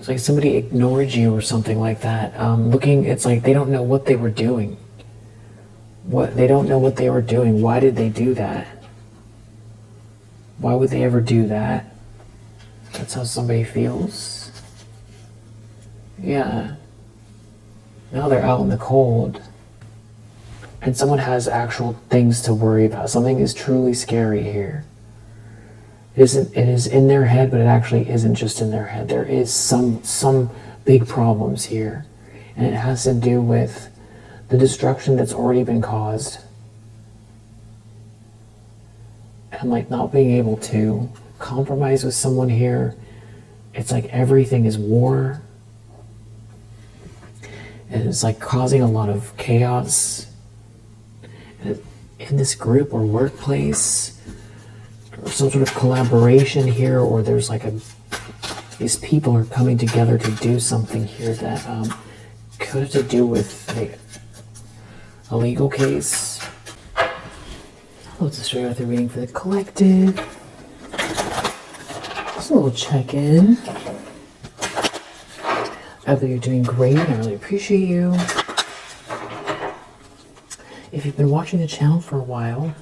It's like somebody ignored you or something like that. It's like they don't know what they were doing. They don't know what they were doing. Why did they do that? Why would they ever do that? That's how somebody feels. Yeah. Now they're out in the cold. And someone has actual things to worry about. Something is truly scary here. It is in their head, but it actually isn't just in their head. There is some big problems here. And it has to do with the destruction that's already been caused. And like not being able to compromise with someone here. It's like everything is war. And it's like causing a lot of chaos in this group or workplace, or some sort of collaboration here, or there's like these people are coming together to do something here that could have to do with a legal case. Let's just straight out the reading for the collective. Just a little check-in. I hope that you're doing great. I really appreciate you. If you've been watching the channel for a while,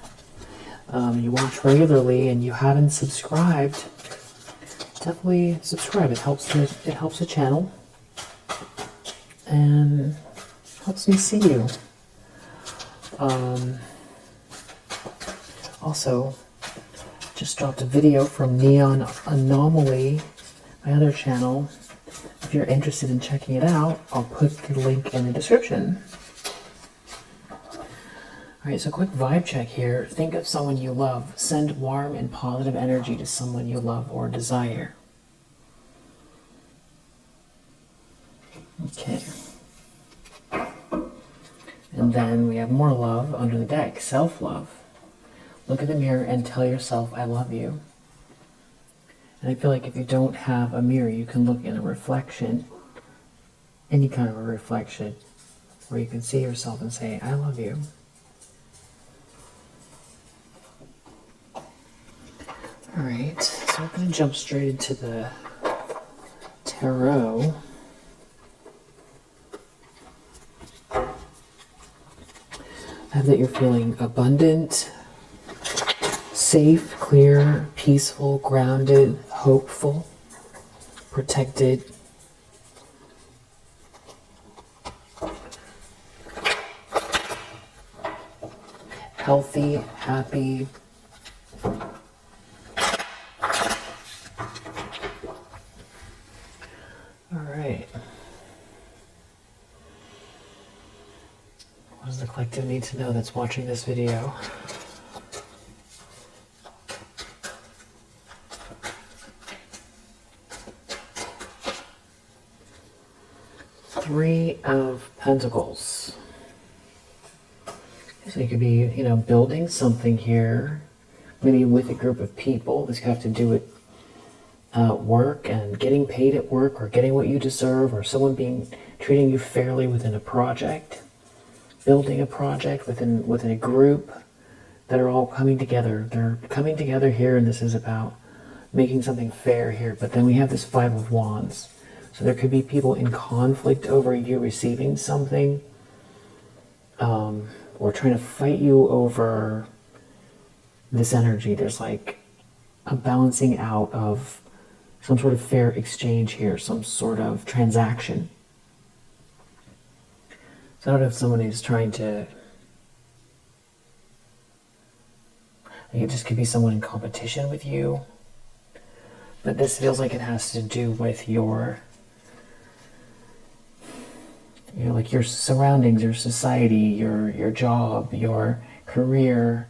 you watch regularly and you haven't subscribed, definitely subscribe. It helps the channel and helps me see you. Also, just dropped a video from Neon Anomaly, my other channel. If you're interested in checking it out, I'll put the link in the description. Alright, so quick vibe check here. Think of someone you love. Send warm and positive energy to someone you love or desire. Okay. And then we have more love under the deck. Self-love. Look in the mirror and tell yourself, I love you. And I feel like if you don't have a mirror, you can look in a reflection. Any kind of a reflection. Where you can see yourself and say, I love you. Alright, so we're going to jump straight into the tarot. I have that you're feeling abundant, safe, clear, peaceful, grounded, hopeful, protected. Healthy, happy. Alright. What does the collective need to know that's watching this video? Three of Pentacles. So you could be, building something here, maybe with a group of people. This could have to do with work and getting paid at work, or getting what you deserve, or someone treating you fairly within a project, building a project within a group that are all coming together. They're coming together here, and this is about making something fair here. But then we have this Five of Wands. So there could be people in conflict over you receiving something, or trying to fight you over this energy. There's like a balancing out of some sort of fair exchange here, some sort of transaction. So I don't know if someone is trying to... it just could be someone in competition with you. But this feels like it has to do with your... like your surroundings, your society, your job, your career.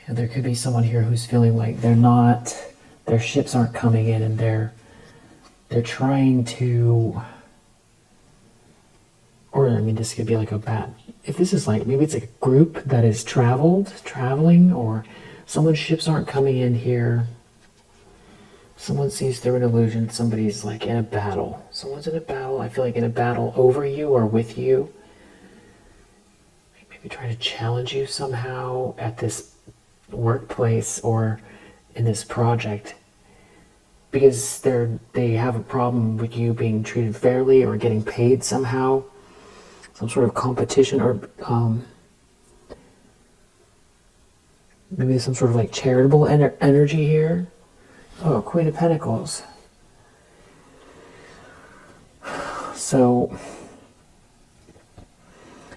There could be someone here who's feeling like their ships aren't coming in, and they're trying to, or this could be like if this is like, maybe it's like a group that is traveling, or someone's ships aren't coming in here. Someone sees through an illusion. Somebody's like in a battle. Someone's in a battle. I feel like in a battle over you or with you. Maybe trying to challenge you somehow at this workplace, or in this project because they have a problem with you being treated fairly or getting paid somehow, some sort of competition, or maybe some sort of like charitable energy here. Oh, Queen of Pentacles. So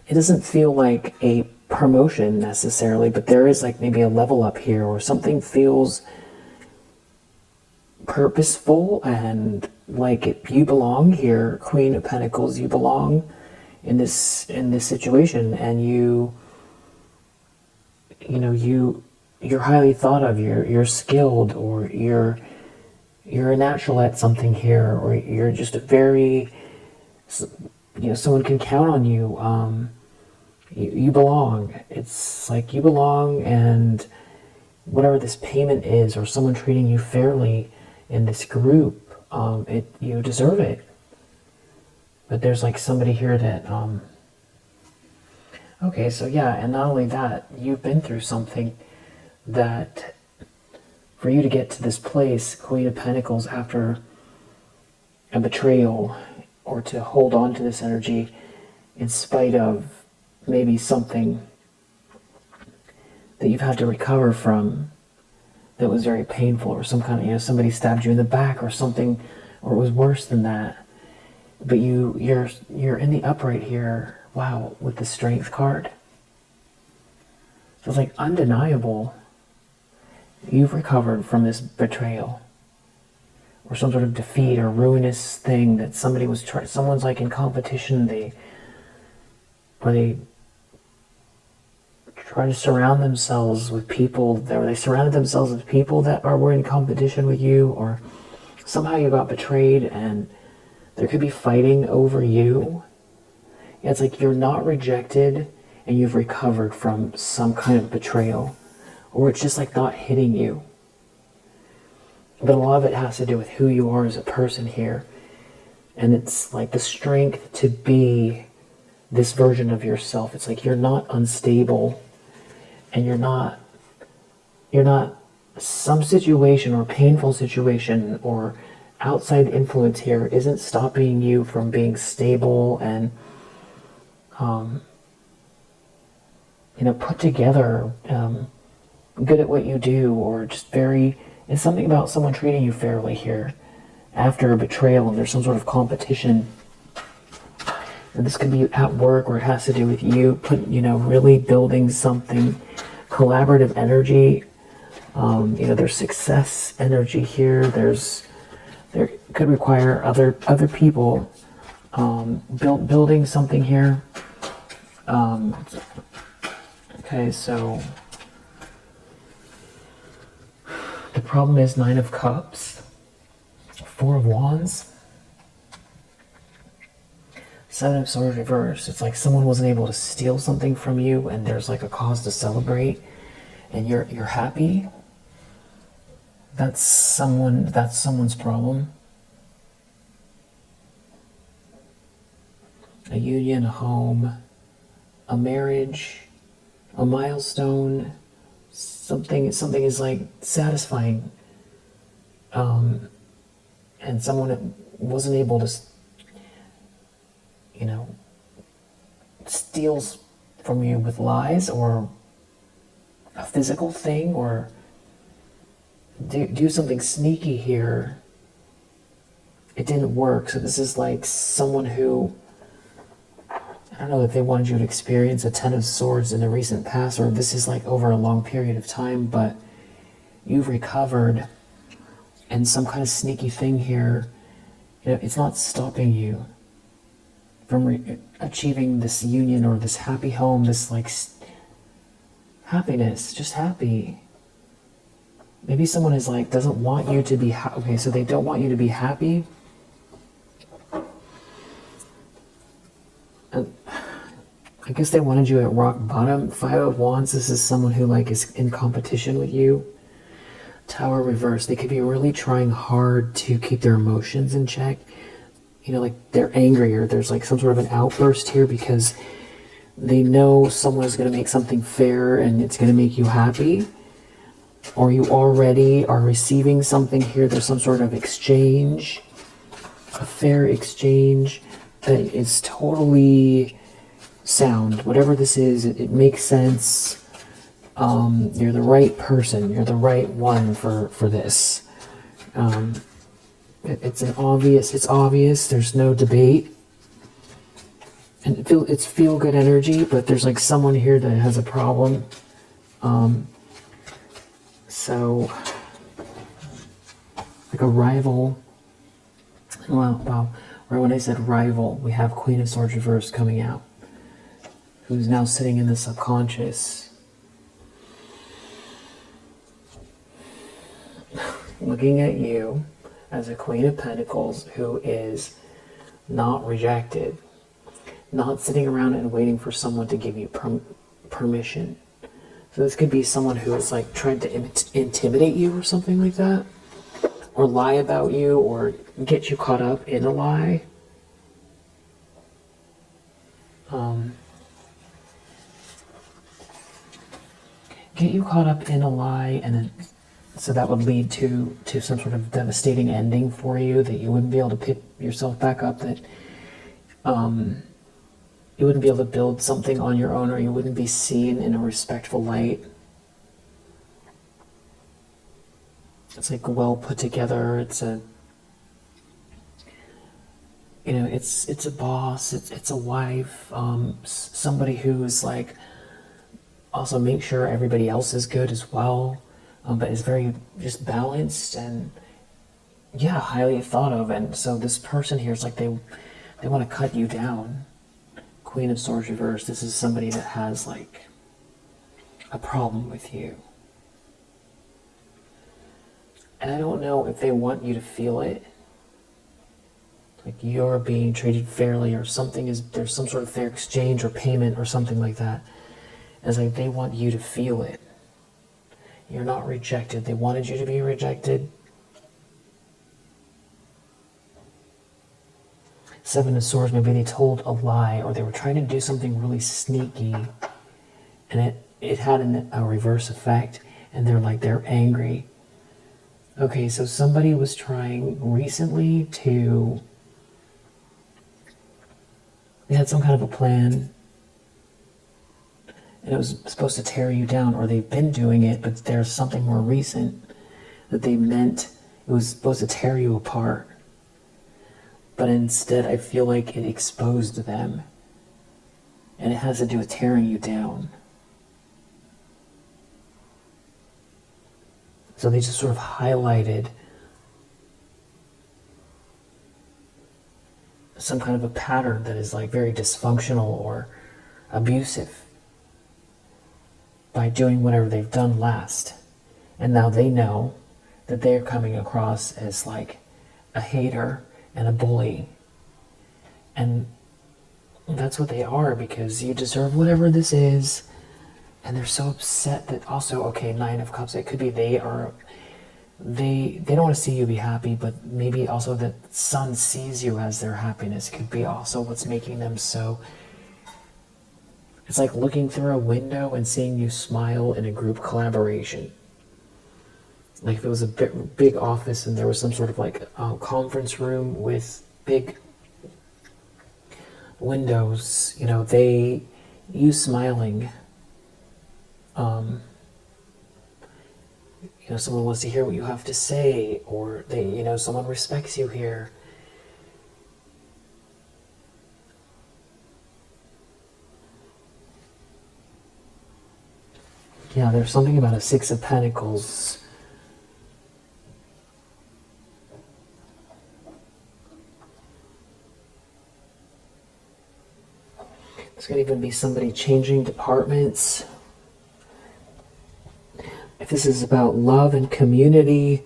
it doesn't feel like a promotion necessarily, but there is like maybe a level up here, or something feels purposeful and like you belong here. Queen of Pentacles, you belong in this situation, and you're highly thought of. You're skilled, or you're a natural at something here, or you're just a very, someone can count on you. You belong. It's like you belong, and whatever this payment is, or someone treating you fairly in this group, you deserve it. But there's like somebody here that, okay, so yeah, and not only that, you've been through something that, for you to get to this place, Queen of Pentacles, after a betrayal, or to hold on to this energy in spite of maybe something that you've had to recover from that was very painful, or some kind of, somebody stabbed you in the back or something, or it was worse than that. But you're in the upright here, wow, with the Strength card. So it's like undeniable. You've recovered from this betrayal, or some sort of defeat or ruinous thing that someone's like in competition, they try to surround themselves with people they surrounded themselves with people that were in competition with you, or somehow you got betrayed and there could be fighting over you. Yeah, it's like you're not rejected and you've recovered from some kind of betrayal, or it's just like not hitting you. But a lot of it has to do with who you are as a person here. And it's like the strength to be this version of yourself. It's like you're not unstable, and you're not some situation or painful situation or outside influence here isn't stopping you from being stable and put together, good at what you do, or just it's something about someone treating you fairly here after a betrayal, and there's some sort of competition. And this could be at work, or it has to do with you really building something, collaborative energy. There's success energy here. There could require other people building something here. Okay, so the problem is 9 of Cups, 4 of Wands, 7 of Swords reversed. It's like someone wasn't able to steal something from you, and there's like a cause to celebrate, and you're happy. That's someone's problem. A union, a home, a marriage, a milestone, something is like satisfying. And someone wasn't able to steals from you with lies, or a physical thing, or do something sneaky here. It didn't work. So this is like someone who, I don't know if they wanted you to experience a 10 of Swords in the recent past, or this is like over a long period of time, but you've recovered, and some kind of sneaky thing here, it's not stopping you from achieving this union or this happy home, this like happiness, just happy. Maybe someone is like, doesn't want you to be happy. Okay, so they don't want you to be happy. And I guess they wanted you at rock bottom. 5 of Wands, this is someone who like is in competition with you. Tower reversed. They could be really trying hard to keep their emotions in check. Like they're angry, or there's like some sort of an outburst here because they know someone is going to make something fair and it's going to make you happy. or you already are receiving something here. There's some sort of exchange, a fair exchange that is totally sound. Whatever this is, it makes sense. You're the right person. You're the right one for this. It's obvious. There's no debate. And it's feel-good energy, but there's like someone here that has a problem. So, like a rival. Wow. Right when I said rival, we have Queen of Swords reversed coming out, who's now sitting in the subconscious, looking at you as a Queen of Pentacles who is not rejected, not sitting around and waiting for someone to give you permission. So this could be someone who is like trying to intimidate you or something like that, or lie about you, or get you caught up in a lie. Get you caught up in a lie, and then, so that would lead to some sort of devastating ending for you, that you wouldn't be able to pick yourself back up, that you wouldn't be able to build something on your own, or you wouldn't be seen in a respectful light. It's like well put together. It's a, it's a boss. It's a wife. Somebody who is like also make sure everybody else is good as well, but is very just balanced and highly thought of. And so this person here is like they want to cut you down. Queen of Swords reversed. This is somebody that has like a problem with you. And I don't know if they want you to feel it. Like you're being treated fairly, or there's some sort of fair exchange or payment or something like that. It's like they want you to feel it. You're not rejected. They wanted you to be rejected. Seven of Swords, maybe they told a lie, or they were trying to do something really sneaky, and it had a reverse effect, and they're angry. Okay, so somebody was trying recently they had some kind of a plan, and it was supposed to tear you down, or they've been doing it, but there's something more recent that they meant it was supposed to tear you apart. But instead, I feel like it exposed them, and it has to do with tearing you down. So they just sort of highlighted some kind of a pattern that is like very dysfunctional or abusive by doing whatever they've done last. And now they know that they're coming across as like a hater and a bully. And that's what they are, because you deserve whatever this is. And they're so upset that also, okay, Nine of Cups, it could be they don't want to see you be happy, but maybe also the sun sees you as their happiness could be also what's making them so. It's like looking through a window and seeing you smile in a group collaboration. Like if it was a big office and there was some sort of like a conference room with big windows, you smiling. Someone wants to hear what you have to say, or someone respects you here. Yeah, there's something about a Six of Pentacles. This could even be somebody changing departments. If this is about love and community,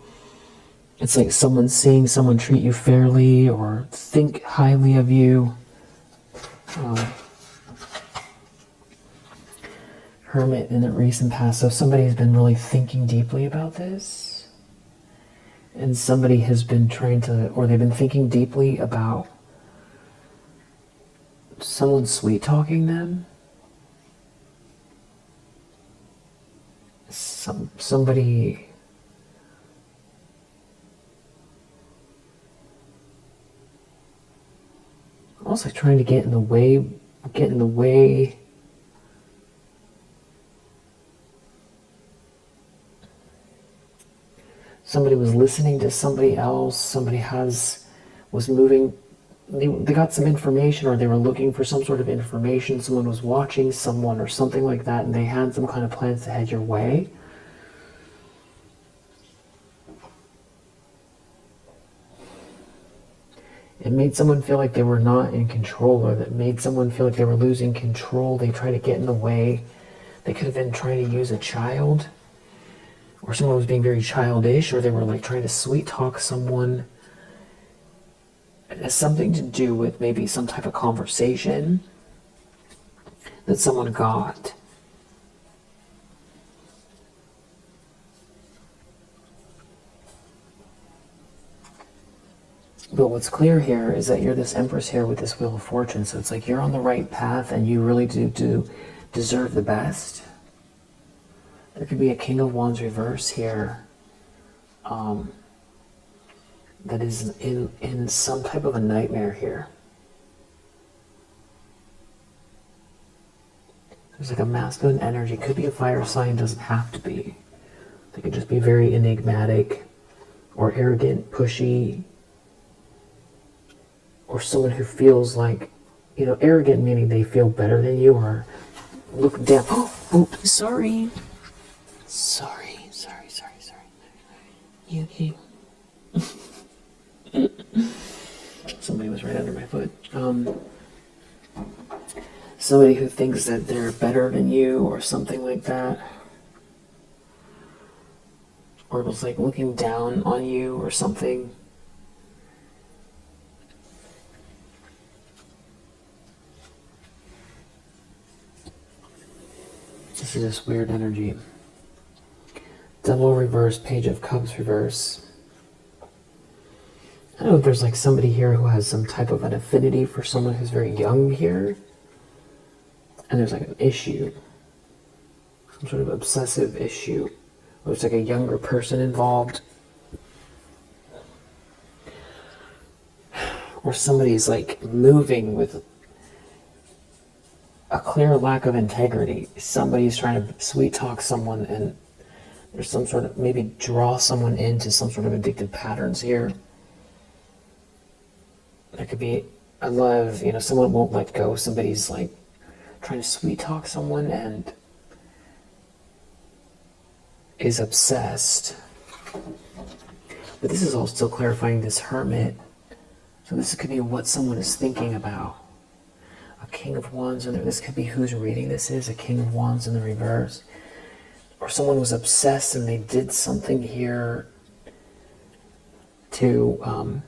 it's like someone seeing someone treat you fairly or think highly of you. Hermit in the recent past. So somebody has been really thinking deeply about this. And somebody has been they've been thinking deeply about someone sweet talking them. somebody almost like trying to get in the way. Somebody was listening to somebody else. Somebody was moving. They got some information, or they were looking for some sort of information. Someone was watching someone or something like that, and they had some kind of plans to head your way. It made someone feel like they were not in control, or that made someone feel like they were losing control. They tried to get in the way. They could have been trying to use a child, or someone was being very childish, or they were like trying to sweet talk someone. It has something to do with maybe some type of conversation that someone got. But what's clear here is that you're this Empress here with this Wheel of Fortune. So it's like you're on the right path and you really do deserve the best. There could be a King of Wands reverse here that is in some type of a nightmare here. There's like a masculine energy. Could be a fire sign, doesn't have to be. They could just be very enigmatic or arrogant, pushy, or someone who feels like, arrogant meaning they feel better than you, or look down. Oh, sorry. Sorry. You. Somebody was right under my foot. Somebody who thinks that they're better than you, or something like that. Or was like looking down on you, or something. This is this weird energy. Devil reverse, Page of Cups reverse. I don't know if there's like somebody here who has some type of an affinity for someone who's very young here. And there's like an issue. Some sort of obsessive issue. Or there's like a younger person involved. Or somebody's like moving with a clear lack of integrity. Somebody's trying to sweet talk someone, and there's some sort of, maybe draw someone into some sort of addictive patterns here. There could be a lot of, someone won't let go. Somebody's like trying to sweet talk someone and is obsessed. But this is all still clarifying this Hermit. So this could be what someone is thinking about. A King of Wands, and this could be whose reading this is, a King of Wands in the reverse. Or someone was obsessed and they did something here to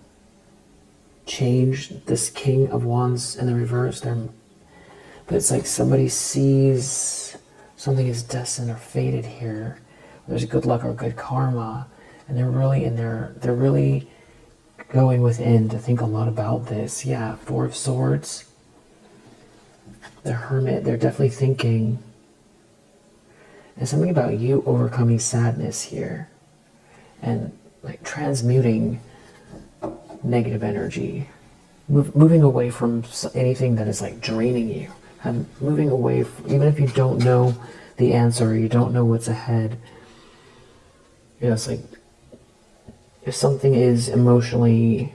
change this King of Wands in the reverse. But it's like somebody sees something is destined or fated here. There's good luck or good karma, and they're really in there. They're really going within to think a lot about this. Yeah, Four of Swords. The Hermit, they're definitely thinking. And something about you overcoming sadness here. And like transmuting negative energy. Moving away from anything that is like draining you. And moving away, even if you don't know the answer, or you don't know what's ahead. It's like, if something is emotionally,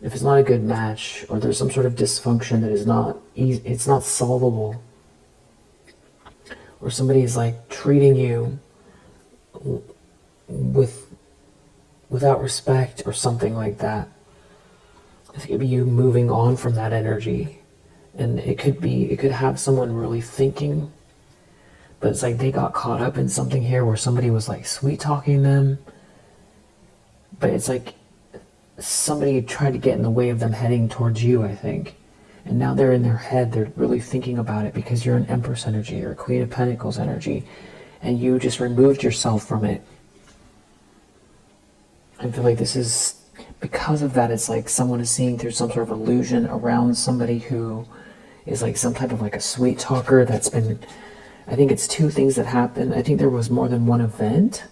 if it's not a good match, or there's some sort of dysfunction that is not easy, it's not solvable, or somebody is like treating you without respect or something like that, it could be you moving on from that energy. And it could have someone really thinking, but it's like they got caught up in something here where somebody was like sweet talking them, but it's like somebody tried to get in the way of them heading towards you, I think. And now they're in their head, they're really thinking about it, because you're an Empress energy or a Queen of Pentacles energy, and you just removed yourself from it. I feel like this is, because of that, it's like someone is seeing through some sort of illusion around somebody who is like some type of like a sweet talker that's been I think it's two things that happened. I think there was more than one event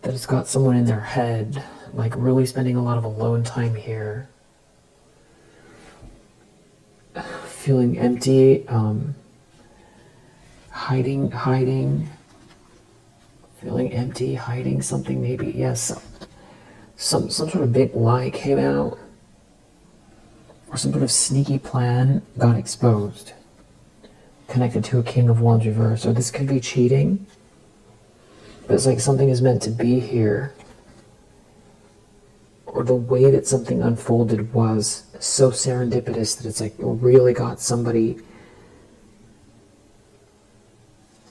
that has got someone in their head, like really spending a lot of alone time here, feeling empty, hiding, feeling empty, hiding something maybe. Yes, some sort of big lie came out, or some sort of sneaky plan got exposed, connected to a King of Wands reverse. Or this could be cheating, but it's like something is meant to be here, or the way that something unfolded was so serendipitous that it's like really got somebody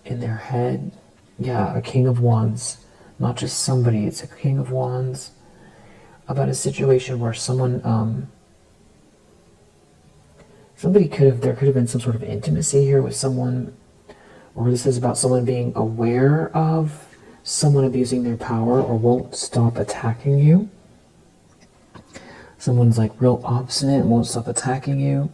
in their head. Yeah, a King of Wands, not just somebody, it's a King of Wands, about a situation where someone, there could have been some sort of intimacy here with someone, or this is about someone being aware of someone abusing their power or won't stop attacking you. Someone's like real obstinate and won't stop attacking you.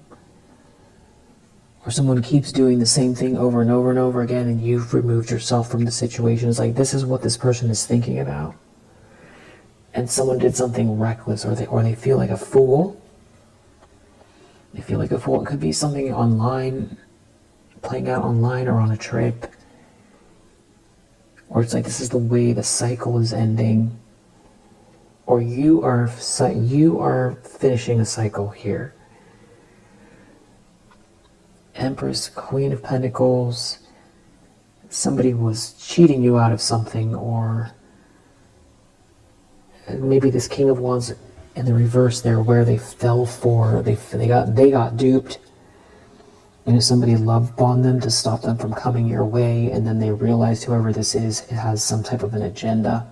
Or someone keeps doing the same thing over and over and over again, and you've removed yourself from the situation. It's like, this is what this person is thinking about. And someone did something reckless, or they feel like a fool. They feel like a fool. It could be something online, playing out online or on a trip. Or it's like, this is the way the cycle is ending. Or you are finishing a cycle here. Empress, Queen of Pentacles. Somebody was cheating you out of something, or maybe this King of Wands in the reverse there, where they fell for, they got duped. You know, somebody love bombed them to stop them from coming your way, and then they realized whoever this is, it has some type of an agenda,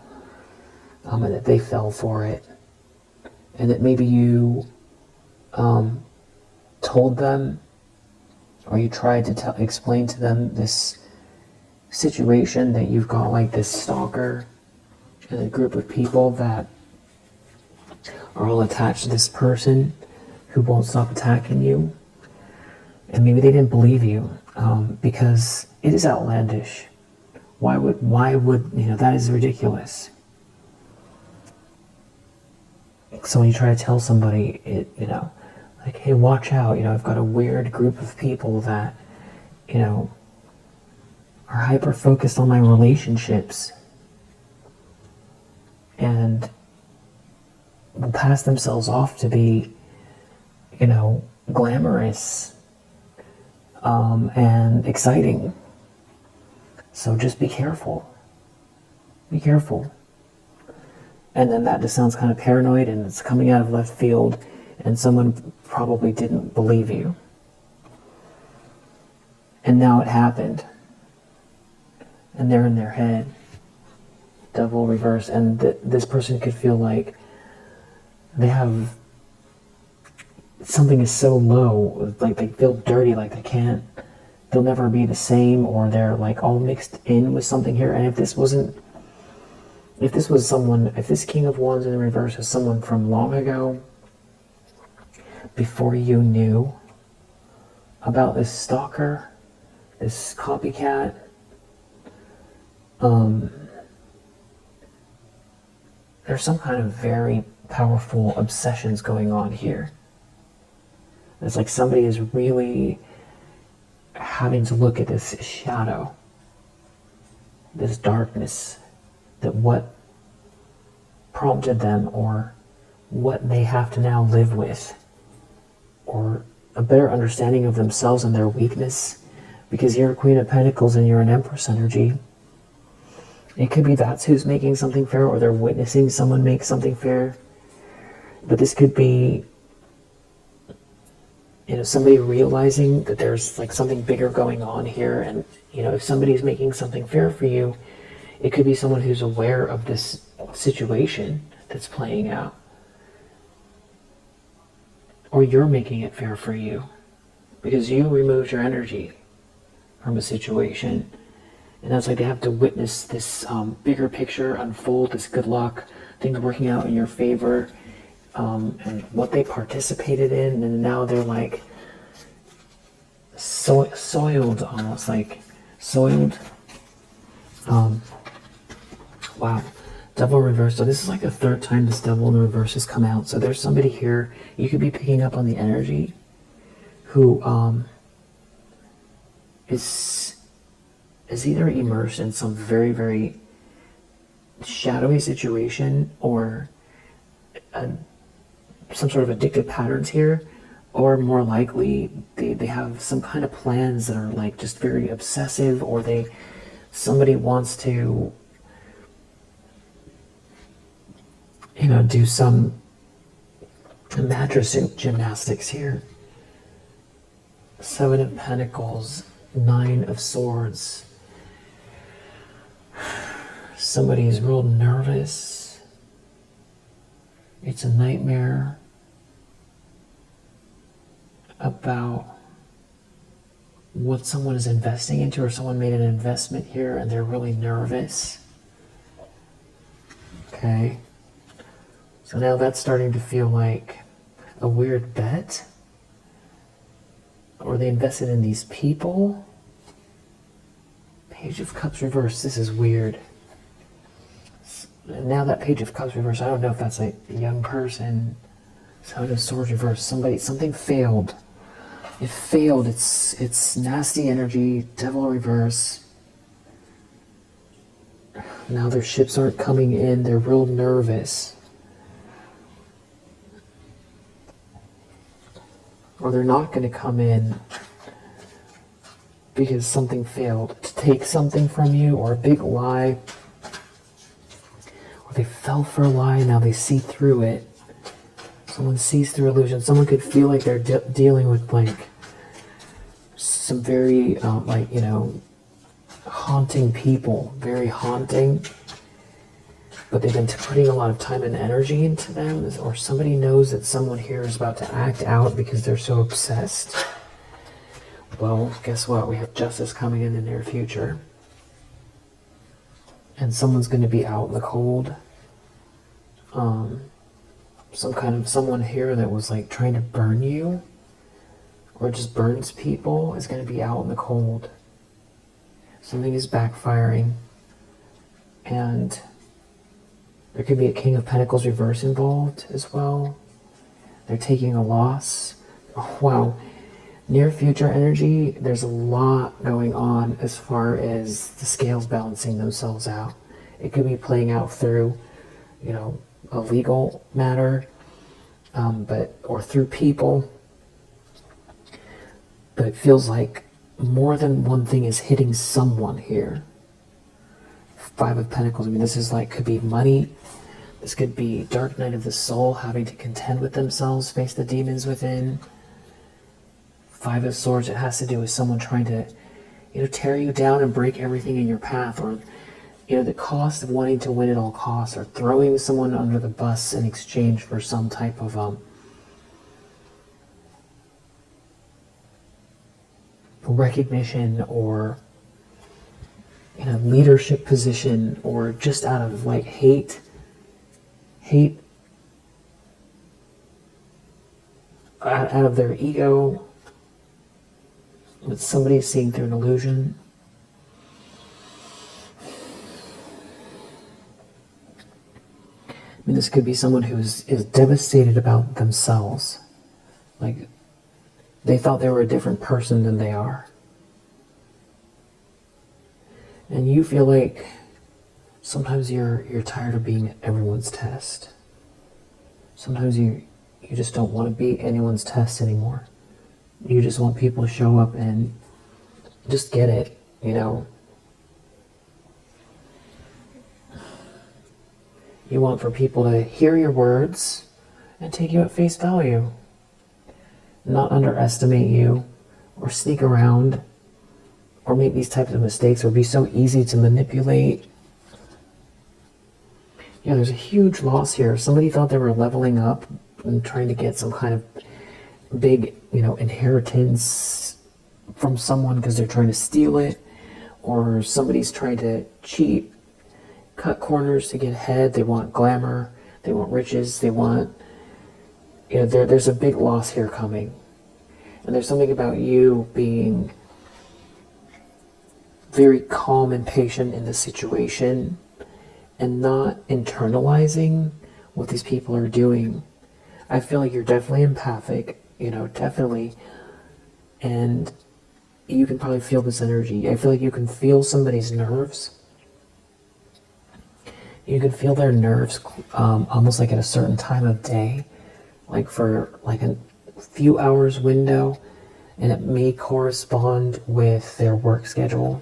and that they fell for it, and that maybe you told them, or you tried to explain to them this situation that you've got like this stalker and a group of people that are all attached to this person who won't stop attacking you. And maybe they didn't believe you, because it is outlandish. Why would, that is ridiculous. So when you try to tell somebody, like, hey, watch out, I've got a weird group of people that, are hyper-focused on my relationships and will pass themselves off to be, glamorous and exciting. So just be careful. Be careful. And then that just sounds kind of paranoid, and it's coming out of left field, and someone probably didn't believe you. And now it happened. And they're in their head. Devil reverse. And this person could feel like they have, something is so low, like they feel dirty, like they'll never be the same, or they're like all mixed in with something here. And if this King of Wands in the reverse is someone from long ago, before you knew about this stalker, this copycat, there's some kind of very powerful obsessions going on here. It's like somebody is really having to look at this shadow, this darkness, that what prompted them, or what they have to now live with, or a better understanding of themselves and their weakness, because you're a Queen of Pentacles and you're an Empress energy. It could be that's who's making something fair, or they're witnessing someone make something fair. But this could be, somebody realizing that there's like something bigger going on here. And, if somebody's making something fair for you, it could be someone who's aware of this situation that's playing out. Or you're making it fair for you, because you removed your energy from a situation. And that's like they have to witness this bigger picture unfold, this good luck, things working out in your favor, and what they participated in. And now they're like, soiled, almost like soiled. Wow. Devil reverse. So this is like the third time this devil in the reverse has come out. So there's somebody here. You could be picking up on the energy who is either immersed in some very, very shadowy situation, or some sort of addictive patterns here, or more likely they have some kind of plans that are like just very obsessive, or somebody wants to, you know, do some mattress gymnastics here. Seven of Pentacles, Nine of Swords. Somebody's real nervous. It's a nightmare about what someone is investing into, or someone made an investment here and they're really nervous. Okay. So now that's starting to feel like a weird bet. Or they invested in these people. Page of Cups reversed. This is weird. Now that Page of Cups reversed, I don't know if that's a young person. Seven of Swords reversed. Something failed. It failed. It's nasty energy. Devil reverse. Now their ships aren't coming in. They're real nervous. Or they're not going to come in because something failed to take something from you, or a big lie. Or they fell for a lie, now they see through it. Someone sees through illusion. Someone could feel like they're dealing with like some very, like, you know, haunting people. Very haunting. But they've been putting a lot of time and energy into them, or somebody knows that someone here is about to act out because they're so obsessed. Well, guess what? We have justice coming in the near future. And someone's going to be out in the cold. Someone here that was like trying to burn you, or just burns people, is going to be out in the cold. Something is backfiring. And there could be a King of Pentacles reverse involved as well. They're taking a loss. Oh, wow. Near future energy, there's a lot going on as far as the scales balancing themselves out. It could be playing out through, you know, a legal matter, or through people. But it feels like more than one thing is hitting someone here. Five of Pentacles, I mean, this is like, could be money. This could be dark night of the soul, having to contend with themselves, face the demons within. Five of Swords, it has to do with someone trying to, you know, tear you down and break everything in your path, or, you know, the cost of wanting to win at all costs, or throwing someone under the bus in exchange for some type of recognition, or, you know, leadership position, or just out of like hate out of their ego. But somebody's seeing through an illusion. I mean, this could be someone who is devastated about themselves. Like, they thought they were a different person than they are. And you feel like sometimes you're tired of being everyone's test. Sometimes you just don't want to be anyone's test anymore. You just want people to show up and just get it, you know. You want for people to hear your words and take you at face value. Not underestimate you, or sneak around, or make these types of mistakes, or be so easy to manipulate. Yeah, there's a huge loss here. Somebody thought they were leveling up and trying to get some kind of big, you know, inheritance from someone because they're trying to steal it, or somebody's trying to cheat, cut corners to get ahead. They want glamour, they want riches, they want, you know, there's a big loss here coming. And there's something about you being very calm and patient in the situation and not internalizing what these people are doing. I feel like you're definitely empathic, definitely. And you can probably feel this energy. I feel like you can feel somebody's nerves. You can feel their nerves almost like at a certain time of day, like for like a few hours window, and it may correspond with their work schedule.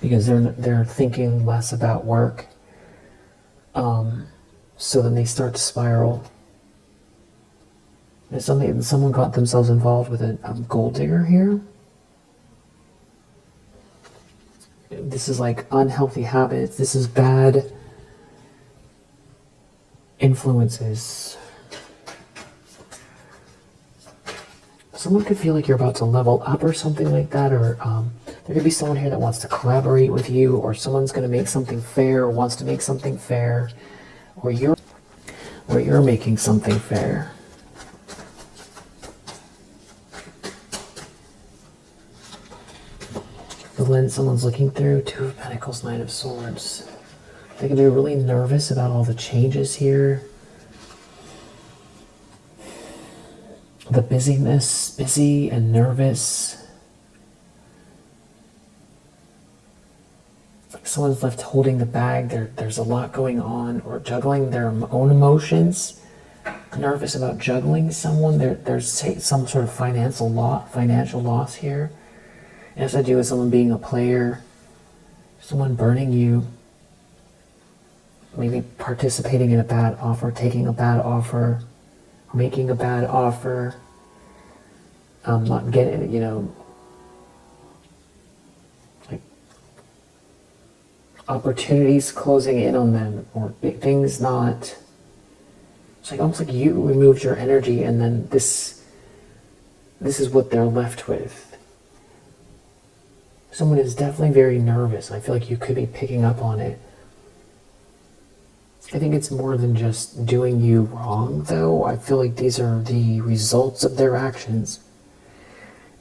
Because they're thinking less about work. So then they start to spiral. There's someone got themselves involved with a gold digger here. This is like unhealthy habits. This is bad influences. Someone could feel like you're about to level up or something like that, or there could be someone here that wants to collaborate with you, or someone's going to make something fair, or wants to make something fair, or you're making something fair. The lens someone's looking through, Two of Pentacles, Nine of Swords. They could be really nervous about all the changes here. The busyness, busy and nervous. It's like someone's left holding the bag. There's a lot going on, or juggling their own emotions. Nervous about juggling someone. There's some sort of financial loss here. It has to do with someone being a player, someone burning you, maybe participating in a bad offer, taking a bad offer, making a bad offer, not getting, like opportunities closing in on them, or big things not. It's like almost like you removed your energy, and then this is what they're left with. Someone is definitely very nervous. I feel like you could be picking up on it. I think it's more than just doing you wrong, though. I feel like these are the results of their actions.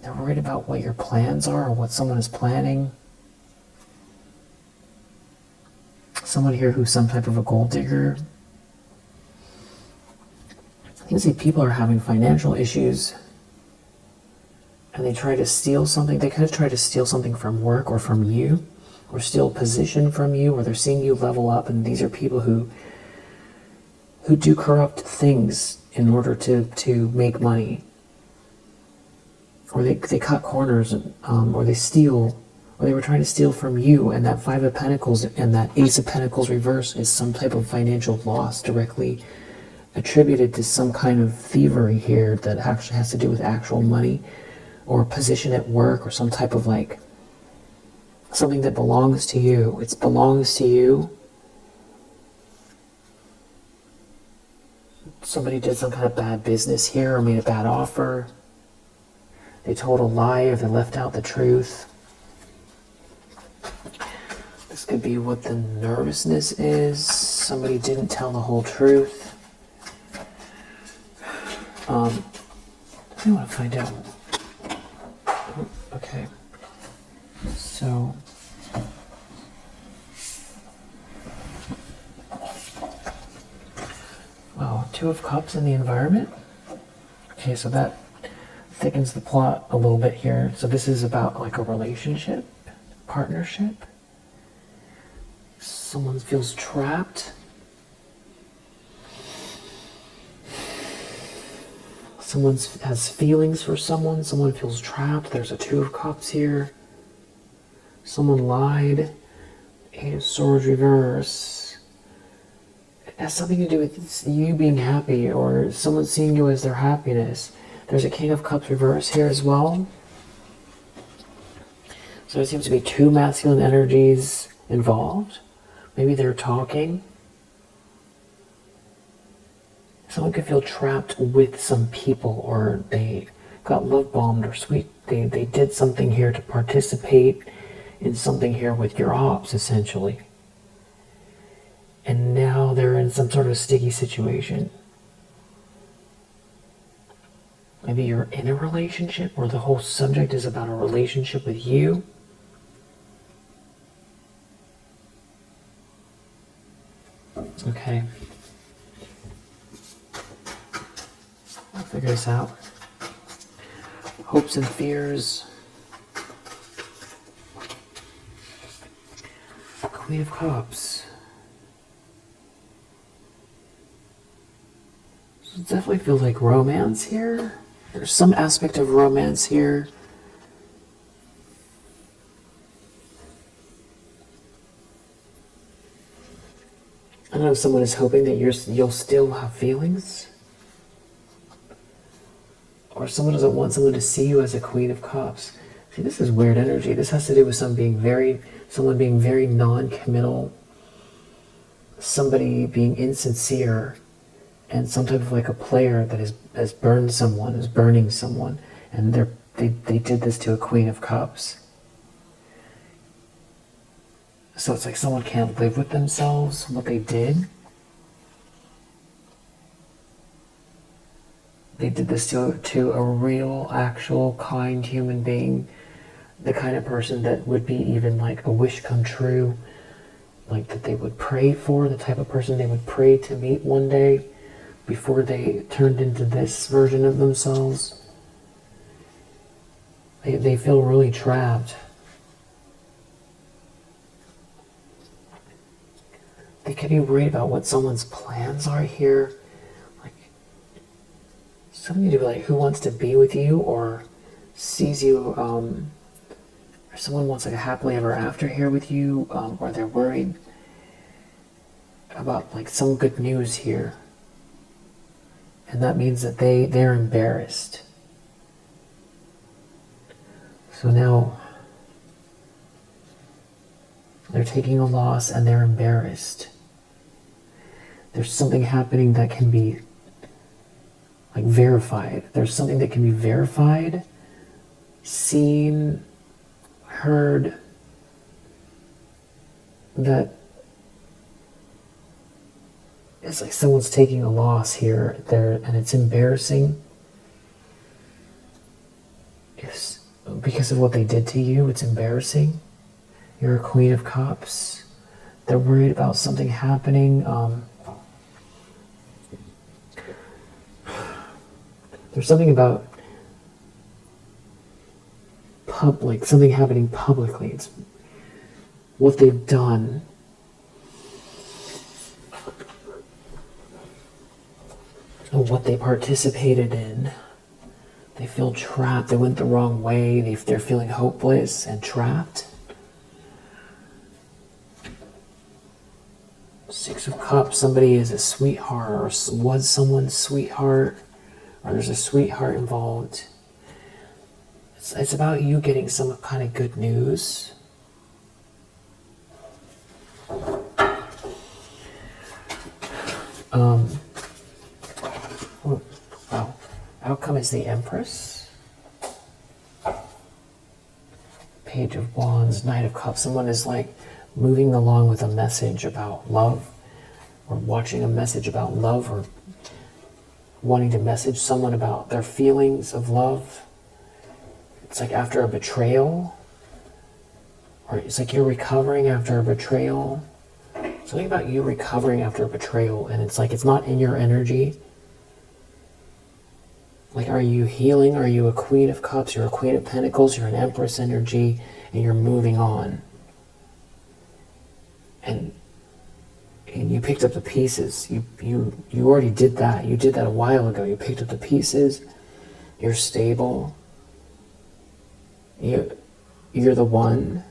They're worried about what your plans are, or what someone is planning. Someone here who's some type of a gold digger. I can see people are having financial issues, and they try to steal something. They could have tried to steal something from work or from you, or steal position from you, or they're seeing you level up, and these are people who do corrupt things in order to make money. Or they cut corners, or they steal, or they were trying to steal from you, and that Five of Pentacles and that Ace of Pentacles reverse is some type of financial loss directly attributed to some kind of thievery here that actually has to do with actual money, or position at work, or some type of like something that belongs to you. It belongs to you. Somebody did some kind of bad business here, or made a bad offer. They told a lie, or they left out the truth. This could be what the nervousness is. Somebody didn't tell the whole truth. I want to find out. Okay. So wow, Two of Cups in the environment. Okay, so that thickens the plot a little bit here. So this is about like a relationship, partnership. Someone feels trapped. Someone has feelings for someone. Someone feels trapped. There's a Two of Cups here. Someone lied. Eight of Swords reverse. It has something to do with you being happy, or someone seeing you as their happiness. There's a King of Cups reverse here as well. So there seems to be two masculine energies involved. Maybe they're talking. Someone could feel trapped with some people, or they got love bombed, or they did something here to participate in something here with your ops, essentially. And now they're in some sort of sticky situation. Maybe you're in a relationship where the whole subject is about a relationship with you. Okay. I'll figure this out. Hopes and fears. Queen of Cups. So it definitely feels like romance here. There's some aspect of romance here. I don't know if someone is hoping that you'll still have feelings. Or someone doesn't want someone to see you as a Queen of Cups. See, this is weird energy. This has to do with someone being very non-committal, somebody being insincere, and some type of like a player that has burned someone, is burning someone, and they did this to a Queen of Cups. So it's like someone can't live with themselves, what they did. They did this to a real, actual, kind human being. The kind of person that would be even like a wish come true. Like that they would pray for, the type of person they would pray to meet one day before they turned into this version of themselves. They feel really trapped. They could be worried about what someone's plans are here. Like, something to do with like who wants to be with you or sees you, or someone wants like a happily ever after here with you, or they're worried about like some good news here. And that means that they're embarrassed. So now they're taking a loss and they're embarrassed. There's something happening that can be like verified. There's something that can be verified, seen, heard, that it's like someone's taking a loss here, and it's embarrassing. Because of what they did to you, it's embarrassing. You're a Queen of Cups. They're worried about something happening. There's something about something happening publicly. It's what they've done. Or what they participated in. They feel trapped. They went the wrong way. They're feeling hopeless and trapped. Six of Cups. Somebody is a sweetheart or was someone's sweetheart, or there's a sweetheart involved. It's about you getting some kind of good news. Wow. Outcome is the Empress. Page of Wands, Knight of Cups. Someone is like moving along with a message about love, or watching a message about love, or wanting to message someone about their feelings of love. It's like after a betrayal, or it's like you're recovering after a betrayal. Something about you recovering after a betrayal, and it's like it's not in your energy. Like, are you healing? Are you a Queen of Cups? You're a Queen of Pentacles. You're an Empress energy, and you're moving on. And you picked up the pieces. You already did that. You did that a while ago. You picked up the pieces. You're stable. You're the one.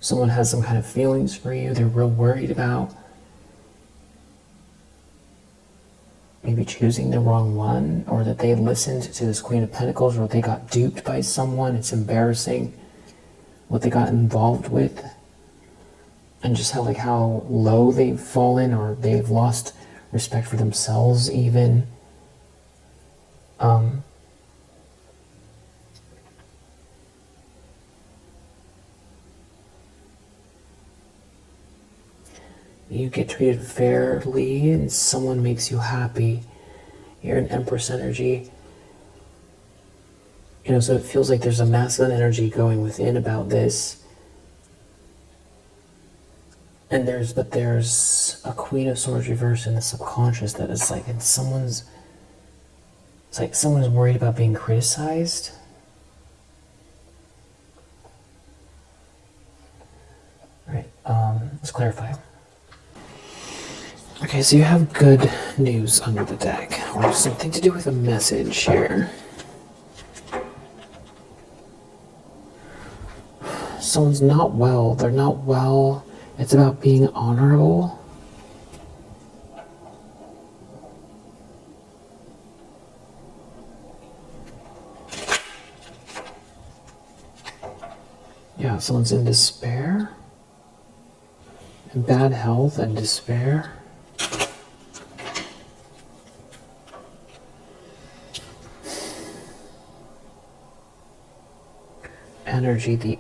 Someone has some kind of feelings for you. They're real worried about maybe choosing the wrong one, or that they listened to this Queen of Pentacles, or they got duped by someone. It's embarrassing what they got involved with, and just how low they've fallen, or they've lost respect for themselves even. You get treated fairly and someone makes you happy. You're an Empress energy. You know, so it feels like there's a masculine energy going within about this. And there's a Queen of Swords reversed in the subconscious that is like in someone's, it's like someone's worried about being criticized. Right, let's clarify. Okay, so you have good news under the deck, or something to do with a message here. Someone's not well, they're not well. It's about being honorable. Yeah, someone's in despair. In bad health and despair.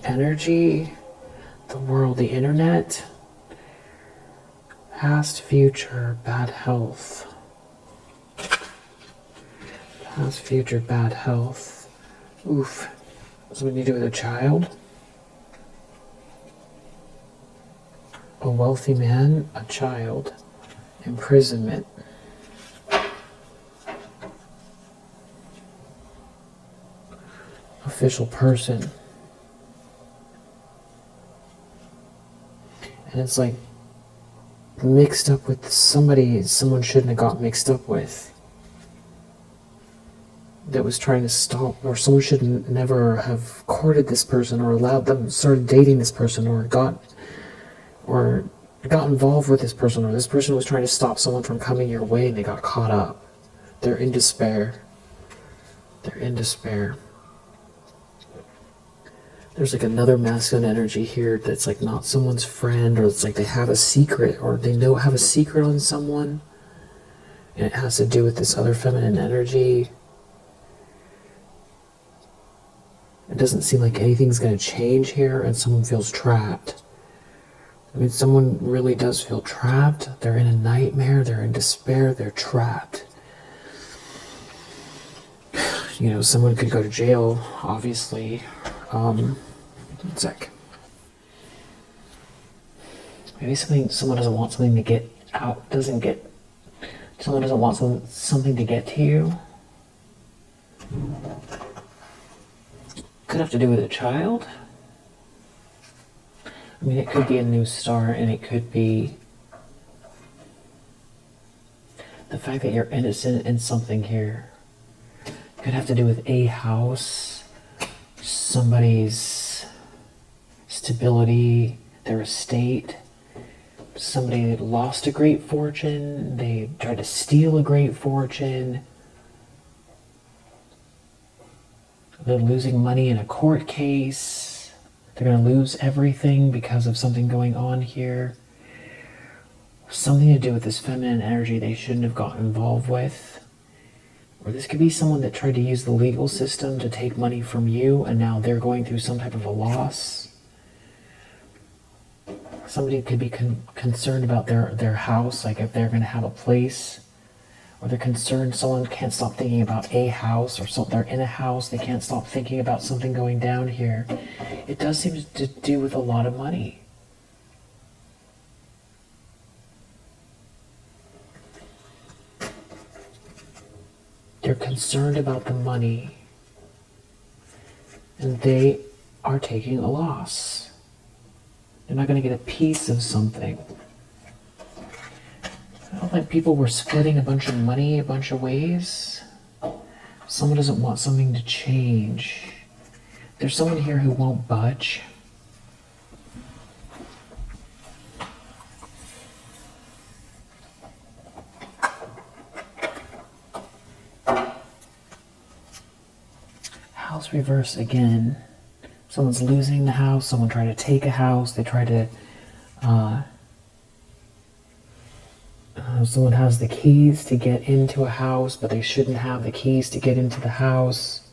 Energy, the world, the internet. Past, future, bad health. Past, future, bad health. Oof. Something to do with a child. A wealthy man, a child. Imprisonment. Official person. And it's like mixed up with someone shouldn't have got mixed up with. That was trying to stop, or someone should never have courted this person or allowed them started dating this person or got involved with this person, or this person was trying to stop someone from coming your way and they got caught up. They're in despair. They're in despair. There's like another masculine energy here that's like not someone's friend, or it's like they have a secret, or they have a secret on someone, and it has to do with this other feminine energy. It doesn't seem like anything's going to change here, and someone feels trapped. I mean, someone really does feel trapped. They're in a nightmare, they're in despair, they're trapped. You know, someone could go to jail, obviously. One sec. Maybe someone doesn't want something to get out, someone doesn't want something to get to you. Could have to do with a child. I mean, it could be a new start, and it could be the fact that you're innocent in something here. Could have to do with a house, somebody's stability, their estate. Somebody lost a great fortune, they tried to steal a great fortune. They're losing money in a court case. They're going to lose everything because of something going on here. Something to do with this feminine energy they shouldn't have gotten involved with. Or this could be someone that tried to use the legal system to take money from you, and now they're going through some type of a loss. Somebody could be concerned about their house, like if they're going to have a place. Or they're concerned someone can't stop thinking about a house, or they're in a house, they can't stop thinking about something going down here. It does seem to do with a lot of money. They're concerned about the money, and they are taking a loss. They're not going to get a piece of something. I don't think people were splitting a bunch of money a bunch of ways. Someone doesn't want something to change. There's someone here who won't budge. House reverse again. Someone's losing the house. Someone tried to take a house. They tried to someone has the keys to get into a house, but they shouldn't have the keys to get into the house.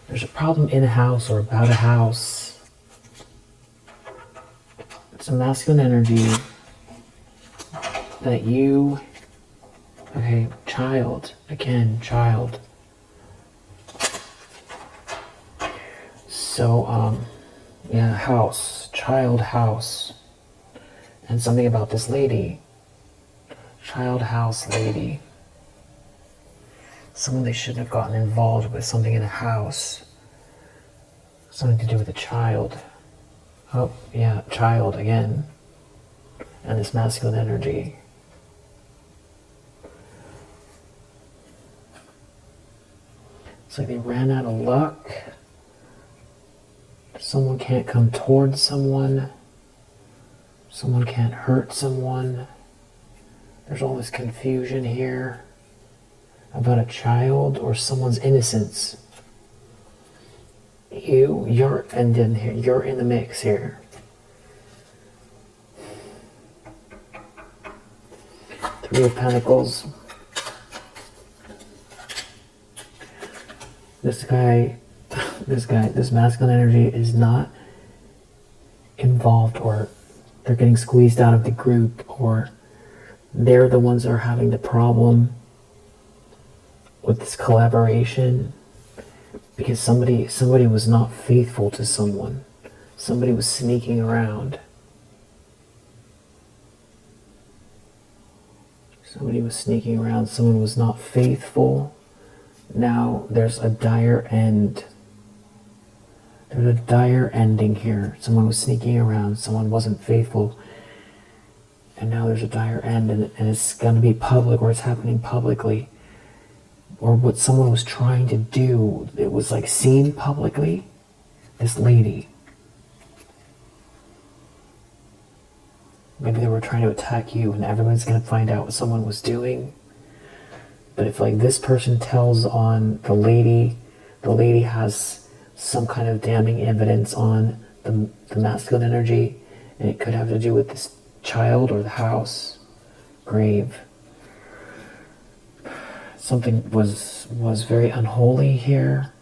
There's a problem in a house or about a house. It's a masculine energy that you, okay, child, again, child. So, yeah, house, child house. And something about this lady. Child house lady. Someone they shouldn't have gotten involved with, something in a house. Something to do with a child. Oh, yeah, child again. And this masculine energy. It's like they ran out of luck. Someone can't come towards someone. Someone can't hurt someone. There's all this confusion here about a child or someone's innocence. You're in the mix here. Three of Pentacles. This masculine energy is not involved, or they're getting squeezed out of the group, or they're the ones that are having the problem with this collaboration because somebody was not faithful to someone. Somebody was sneaking around. Somebody was sneaking around. Someone was not faithful. Now there's a dire end. There's a dire ending here. Someone was sneaking around. Someone wasn't faithful. And now there's a dire end, and it's going to be public, or it's happening publicly. Or what someone was trying to do, it was like seen publicly. This lady. Maybe they were trying to attack you, and everyone's going to find out what someone was doing. But if like this person tells on the lady has some kind of damning evidence on the masculine energy, and it could have to do with this child or the house, grave. Something was very unholy here.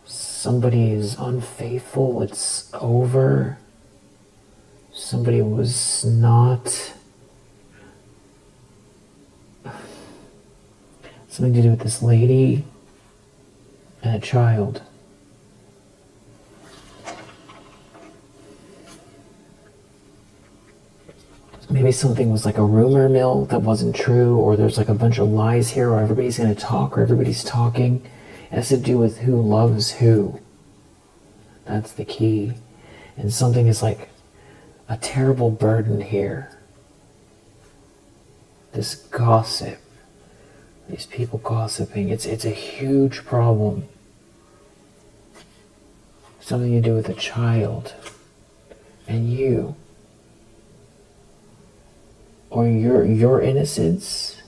Somebody is unfaithful. It's over. Somebody was not. Something to do with this lady and a child. Maybe something was like a rumor mill that wasn't true, or there's like a bunch of lies here, or everybody's going to talk, or everybody's talking. It has to do with who loves who. That's the key. And something is like a terrible burden here. This gossip. These people gossiping. It's a huge problem. Something to do with a child. And you. Or your innocence.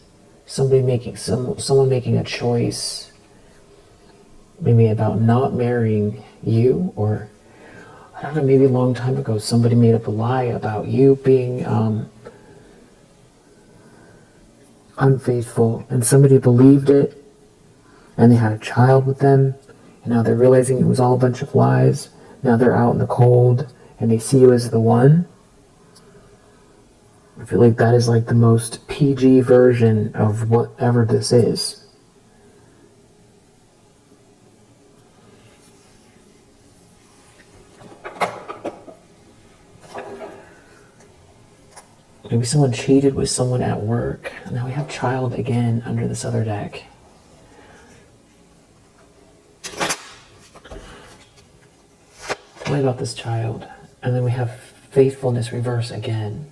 Someone making a choice. Maybe about not marrying you, or I don't know, maybe a long time ago somebody made up a lie about you being unfaithful, and somebody believed it, and they had a child with them, and now they're realizing it was all a bunch of lies. Now they're out in the cold, and they see you as the one. I feel like that is like the most PG version of whatever this is. Maybe someone cheated with someone at work. Now we have child again under this other deck. Tell me about this child. And then we have faithfulness reverse again.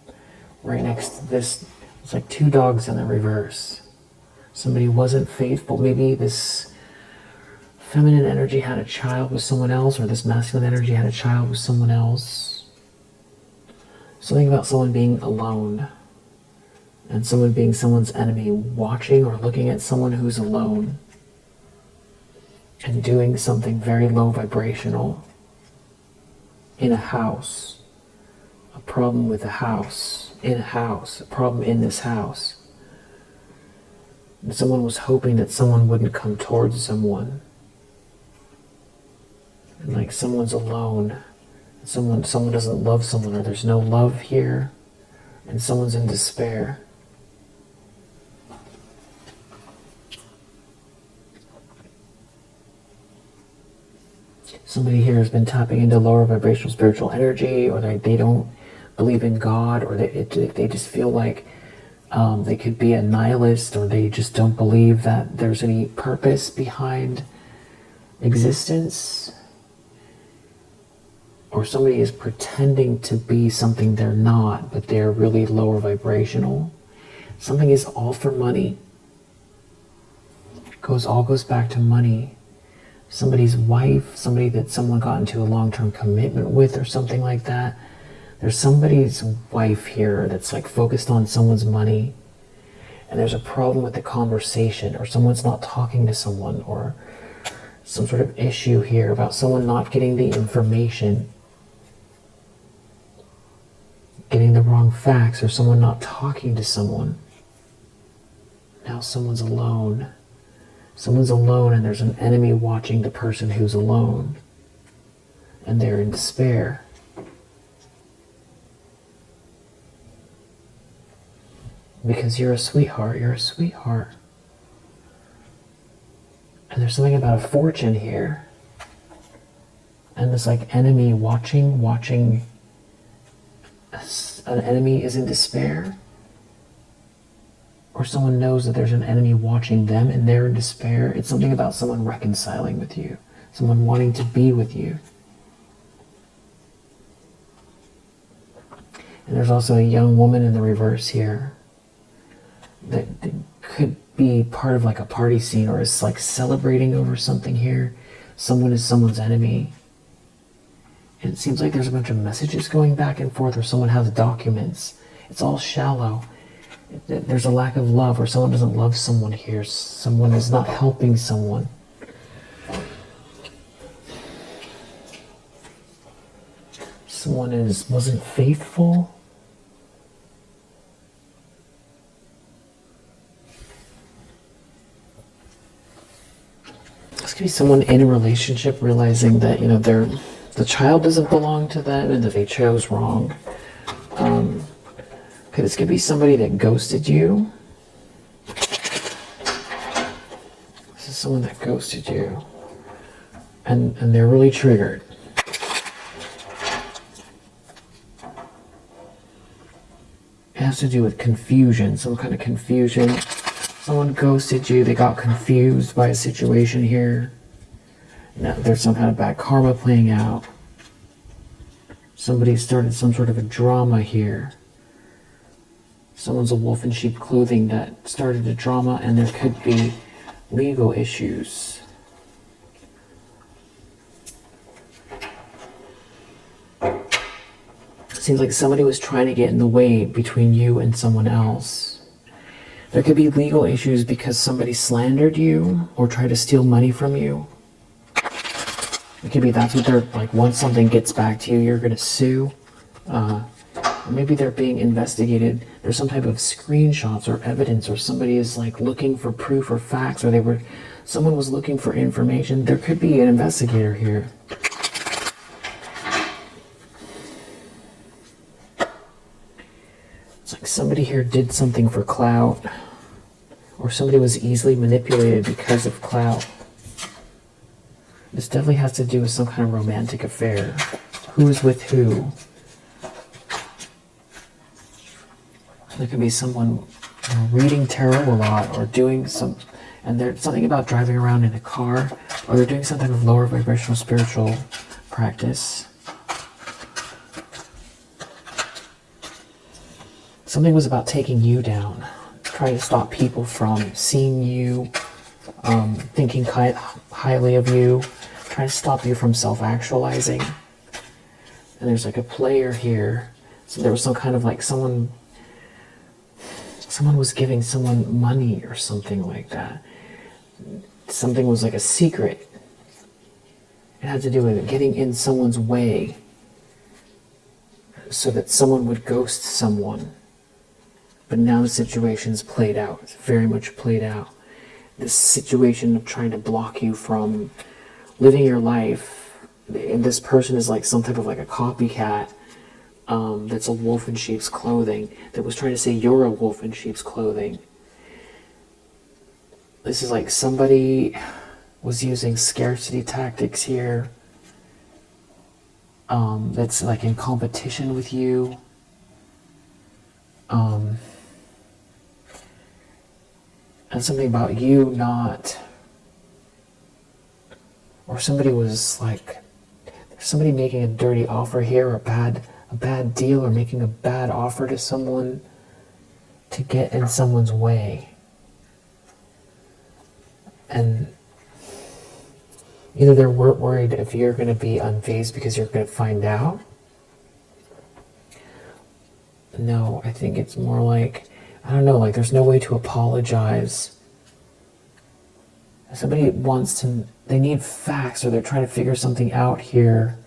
Right next to this, it's like two dogs in the reverse. Somebody wasn't faithful. Maybe this feminine energy had a child with someone else, or this masculine energy had a child with someone else. Something about someone being alone, and someone being someone's enemy, watching or looking at someone who's alone and doing something very low vibrational in a house. A problem with a house, in a house, a problem in this house. And someone was hoping that someone wouldn't come towards someone. And like someone's alone. Someone doesn't love someone, or there's no love here, and someone's in despair. Somebody here has been tapping into lower vibrational spiritual energy, or they don't believe in God, or they just feel like they could be a nihilist, or they just don't believe that there's any purpose behind existence. Or somebody is pretending to be something they're not, but they're really lower vibrational. Something is all for money. All goes back to money. Somebody's wife, somebody that someone got into a long-term commitment with or something like that. There's somebody's wife here that's like focused on someone's money, and there's a problem with the conversation, or someone's not talking to someone, or some sort of issue here about someone not getting the information, getting the wrong facts, or someone not talking to someone. Now someone's alone. Someone's alone, and there's an enemy watching the person who's alone, and they're in despair. Because you're a sweetheart, you're a sweetheart. And there's something about a fortune here. And this like enemy watching. An enemy is in despair. Or someone knows that there's an enemy watching them and they're in despair. It's something about someone reconciling with you. Someone wanting to be with you. And there's also a young woman in the reverse here that could be part of like a party scene, or is like celebrating over something here. Someone is someone's enemy. And it seems like there's a bunch of messages going back and forth, or someone has documents. It's all shallow. There's a lack of love, or someone doesn't love someone here. Someone is not helping someone. Someone wasn't faithful. This could be someone in a relationship realizing that, the child doesn't belong to them and that they chose wrong. This could be somebody that ghosted you. This is someone that ghosted you. And they're really triggered. It has to do with confusion, some kind of confusion. Someone ghosted you, they got confused by a situation here. Now there's some kind of bad karma playing out. Somebody started some sort of a drama here. Someone's a wolf in sheep clothing that started a drama, and there could be legal issues. Seems like somebody was trying to get in the way between you and someone else. There could be legal issues because somebody slandered you or tried to steal money from you. It could be that's what they're like. Once something gets back to you, you're going to sue. Or maybe they're being investigated. There's some type of screenshots or evidence, or somebody is like looking for proof or facts, or someone was looking for information. There could be an investigator here. It's like somebody here did something for clout, or somebody was easily manipulated because of clout. This definitely has to do with some kind of romantic affair. Who's with who? There could be someone reading tarot a lot, or doing and there's something about driving around in a car, or they're doing some type of lower vibrational spiritual practice. Something was about taking you down, trying to stop people from seeing you, thinking highly of you, trying to stop you from self-actualizing. And there's like a player here. So there was some kind of like someone was giving someone money or something like that. Something was like a secret. It had to do with getting in someone's way so that someone would ghost someone. But now the situation's played out. It's very much played out. This situation of trying to block you from living your life. And this person is like some type of like a copycat that's a wolf in sheep's clothing, that was trying to say you're a wolf in sheep's clothing. This is like somebody was using scarcity tactics here, that's like in competition with you. And something about you not, or somebody was like, somebody making a dirty offer here, or a bad deal, or making a bad offer to someone to get in someone's way. And either they're worried if you're going to be unfazed because you're going to find out. No, I think it's more like, I don't know, like there's no way to apologize. Somebody they need facts, or they're trying to figure something out here.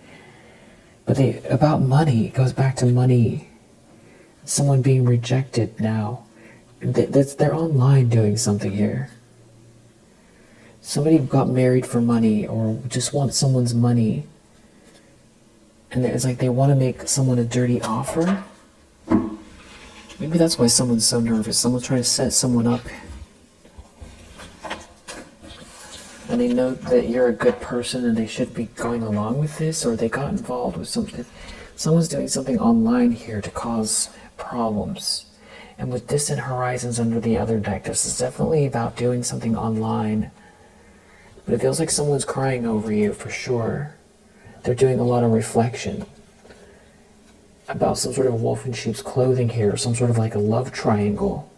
But about money, it goes back to money. Someone being rejected now. They're online doing something here. Somebody got married for money, or just wants someone's money. And it's like they want to make someone a dirty offer. Maybe that's why someone's so nervous. Someone's trying to set someone up. And they know that you're a good person and they should be going along with this, or they got involved with something. Someone's doing something online here to cause problems. And with distant horizons under the other deck, this is definitely about doing something online. But it feels like someone's crying over you for sure. They're doing a lot of reflection about some sort of wolf in sheep's clothing here, or some sort of like a love triangle.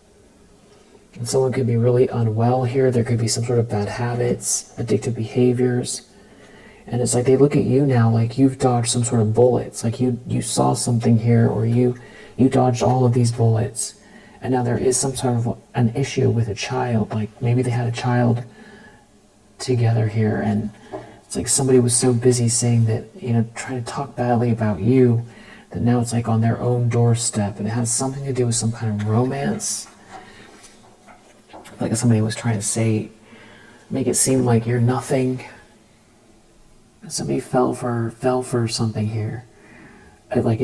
And someone could be really unwell here. There could be some sort of bad habits, addictive behaviors. And it's like they look at you now like you've dodged some sort of bullets. Like you saw something here, or you dodged all of these bullets. And now there is some sort of an issue with a child. Like maybe they had a child together here, and it's like somebody was so busy saying that, trying to talk badly about you, that now it's like on their own doorstep, and it has something to do with some kind of romance. Like somebody was trying to make it seem like you're nothing. Somebody fell for something here. I feel like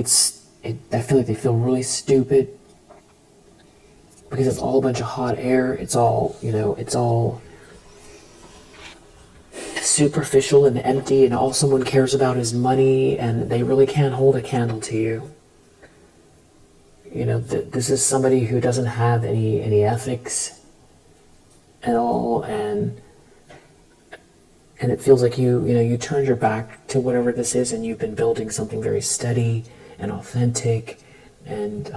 they feel really stupid because it's all a bunch of hot air. It's all, it's all superficial and empty, and all someone cares about is money, and they really can't hold a candle to you. This is somebody who doesn't have any ethics at all, and it feels like you turned your back to whatever this is, and you've been building something very steady and authentic, and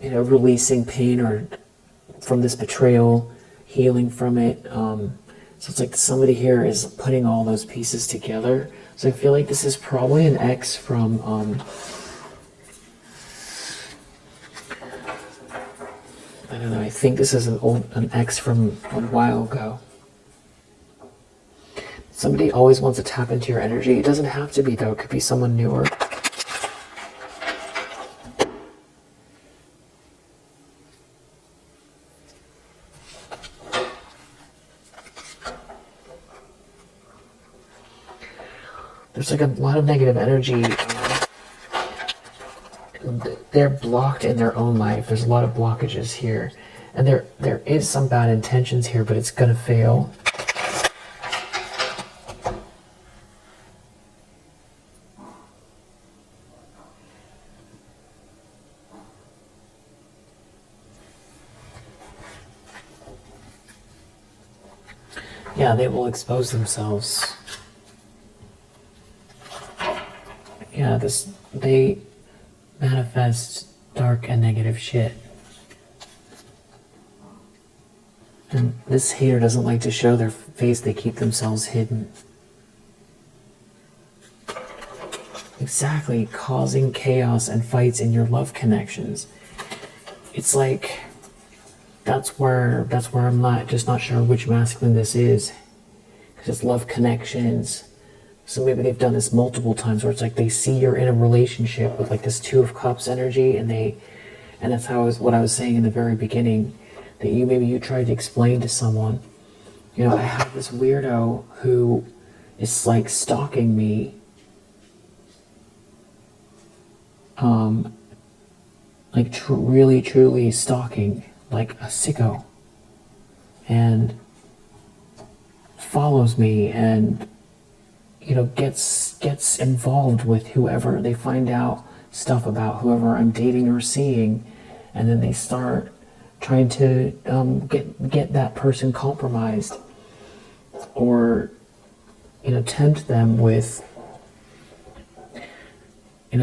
releasing pain or from this betrayal, healing from it. So it's like somebody here is putting all those pieces together. So I feel like this is probably an ex from I don't know, I think this is an ex from a while ago. Somebody always wants to tap into your energy. It doesn't have to be, though. It could be someone newer. There's like a lot of negative energy. They're blocked in their own life. There's a lot of blockages here. And there is some bad intentions here, but it's going to fail. Yeah, they will expose themselves. Yeah, they manifest dark and negative shit. And this hater doesn't like to show their face. They keep themselves hidden. Exactly, causing chaos and fights in your love connections. It's like that's where I'm not sure which masculine this is, because it's love connections. So maybe they've done this multiple times, where it's like they see you're in a relationship with like this Two of Cups energy, and that's what I was saying in the very beginning, that you tried to explain to someone, I have this weirdo who is like stalking me, like really truly stalking, like a sicko, and follows me and, gets involved with whoever. They find out stuff about whoever I'm dating or seeing, and then they start trying to get that person compromised, or tempt them with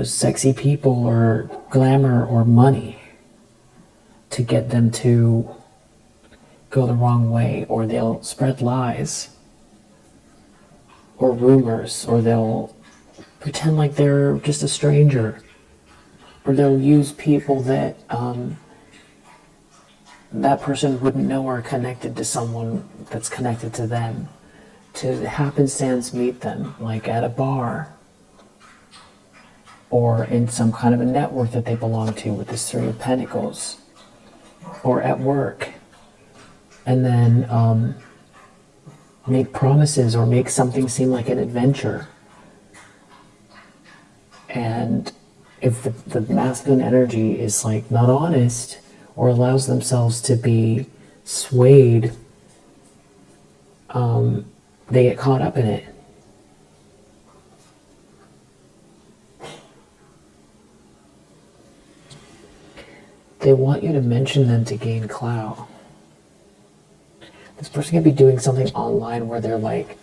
sexy people or glamour or money to get them to go the wrong way, or they'll spread lies or rumors, or they'll pretend like they're just a stranger, or they'll use people that that person wouldn't know are connected to someone that's connected to them, to happenstance meet them, like at a bar or in some kind of a network that they belong to with this Three of Pentacles, or at work, and then make promises or make something seem like an adventure. And if the masculine energy is like not honest, or allows themselves to be swayed, they get caught up in it. They want you to mention them to gain clout. This person could be doing something online where they're like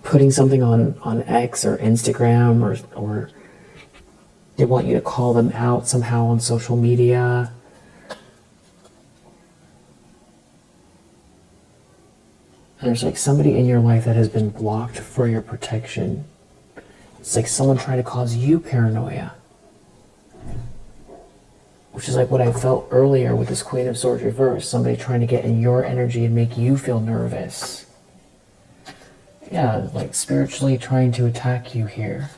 putting something on X or Instagram, or they want you to call them out somehow on social media. And there's like somebody in your life that has been blocked for your protection. It's like someone trying to cause you paranoia. Which is like what I felt earlier with this Queen of Swords reverse. Somebody trying to get in your energy and make you feel nervous. Yeah, like spiritually trying to attack you here.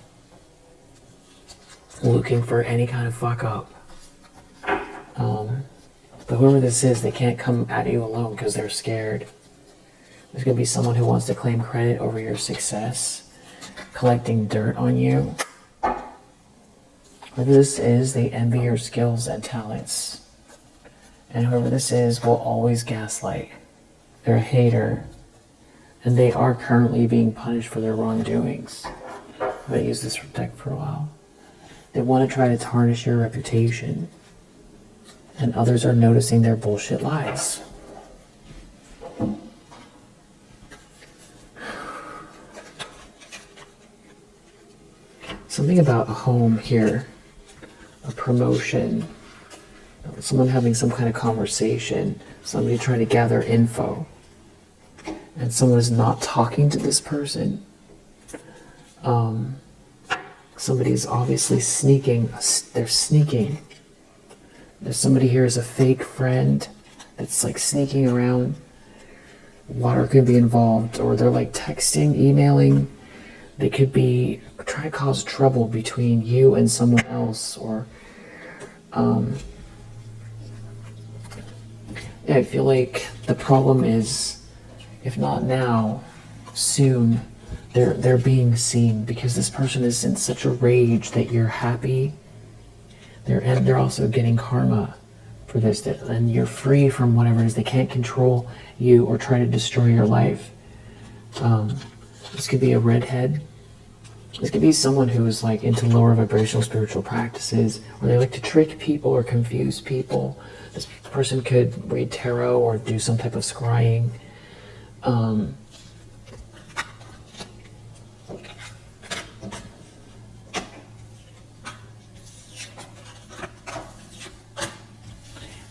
Looking for any kind of fuck up. But whoever this is, they can't come at you alone because they're scared. There's going to be someone who wants to claim credit over your success, collecting dirt on you. Whoever this is, they envy your skills and talents. And whoever this is will always gaslight. They're a hater. And they are currently being punished for their wrongdoings. I'm going to use this deck for a while. They want to try to tarnish your reputation. And others are noticing their bullshit lies. Something about a home here. A promotion. Someone having some kind of conversation. Somebody trying to gather info. And someone is not talking to this person. Somebody is obviously sneaking. They're sneaking. There's somebody here as a fake friend that's like sneaking around. Water could be involved, or they're like texting, emailing. They could be trying to cause trouble between you and someone else, or yeah, I feel like the problem is, if not now, soon, they're being seen, because this person is in such a rage that you're happy. They're also getting karma for this, and you're free from whatever it is. They can't control you or try to destroy your life. This could be a redhead. This could be someone who is like into lower vibrational spiritual practices, or they like to trick people or confuse people. This person could read tarot or do some type of scrying. And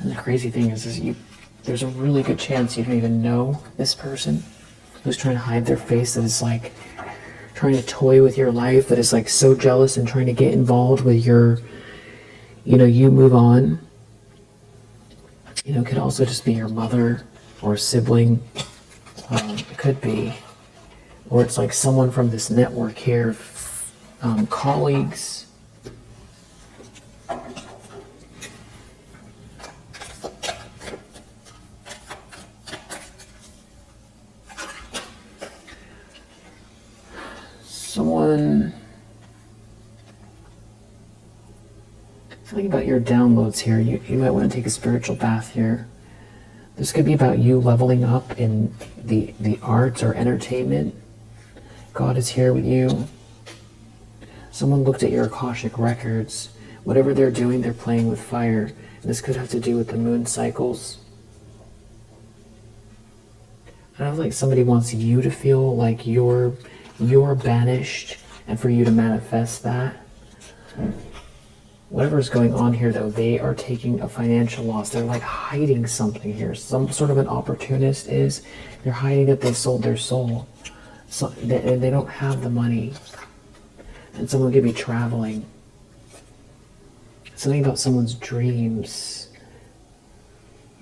the crazy thing is there's a really good chance you don't even know this person who's trying to hide their face, that is like trying to toy with your life, that is like so jealous and trying to get involved with your, you move on. It could also just be your mother or a sibling. It could be. Or it's like someone from this network here, colleagues. Something about your downloads here. You might want to take a spiritual bath here. This could be about you leveling up in the arts or entertainment. God is here with you. Someone looked at your Akashic records. Whatever they're doing, they're playing with fire. This could have to do with the moon cycles. I feel like somebody wants you to feel like you're banished, and for you to manifest that. Whatever's going on here, though, they are taking a financial loss. They're like hiding something here. Some sort of an opportunist is. They're hiding that they sold their soul. So they don't have the money. And someone could be traveling. Something about someone's dreams.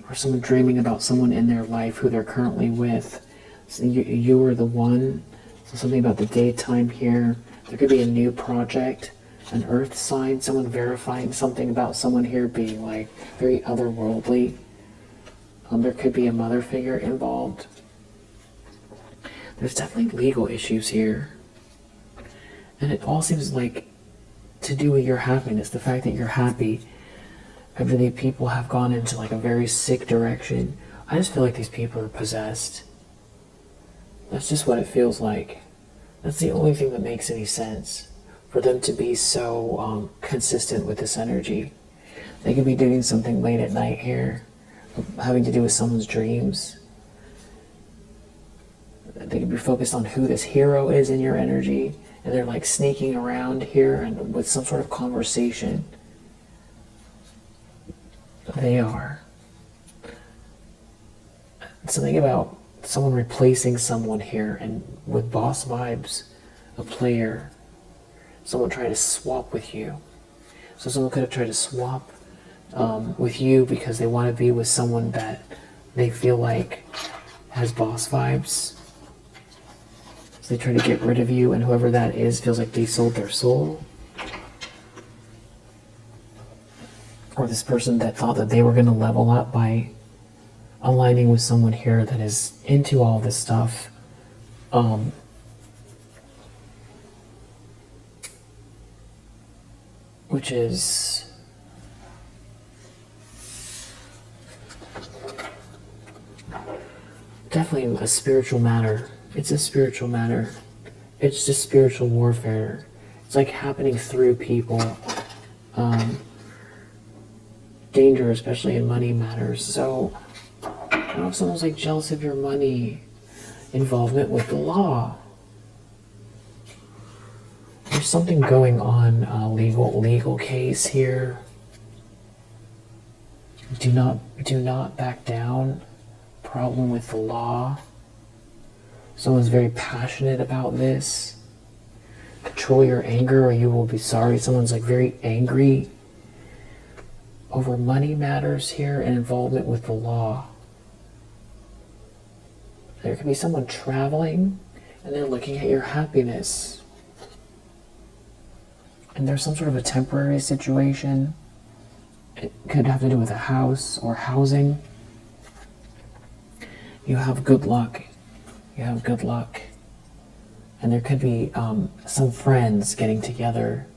Or someone dreaming about someone in their life who they're currently with. So you are the one. So something about the daytime here. There could be a new project. An earth sign, someone verifying something about someone here being like very otherworldly. There could be a mother figure involved. There's definitely legal issues here. And it all seems like to do with your happiness, the fact that you're happy. After the people have gone into like a very sick direction. I just feel like these people are possessed. That's just what it feels like. That's the only thing that makes any sense. For them to be so consistent with this energy. They could be doing something late at night here, having to do with someone's dreams. They could be focused on who this hero is in your energy, and they're like sneaking around here and with some sort of conversation. They are. Something about someone replacing someone here, and with boss vibes, a player. Someone trying to swap with you. So someone could have tried to swap with you because they want to be with someone that they feel like has boss vibes. So they try to get rid of you, and whoever that is feels like they sold their soul. Or this person that thought that they were going to level up by aligning with someone here that is into all this stuff. Which is definitely a spiritual matter. It's a spiritual matter. It's just spiritual warfare. It's like happening through people. Danger, especially in money matters. So, I don't know if someone's like jealous of your money. Involvement with the law. There's something going on, legal case here. Do not back down. Problem with the law. Someone's very passionate about this. Control your anger or you will be sorry. Someone's like very angry over money matters here and involvement with the law. There could be someone traveling and they're looking at your happiness. And there's some sort of a temporary situation. It could have to do with a house or housing. You have good luck. You have good luck. And there could be some friends getting together.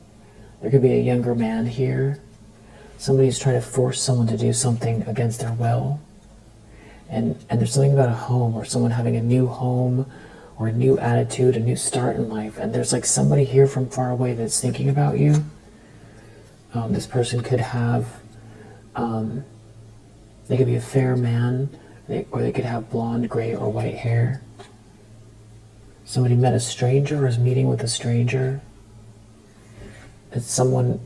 There could be a younger man here. Somebody's trying to force someone to do something against their will. And there's something about a home or someone having a new home or a new attitude, a new start in life. And there's like somebody here from far away that's thinking about you. This person could have, they could be a fair man, or they could have blonde, gray, or white hair. Somebody met a stranger or is meeting with a stranger. It's someone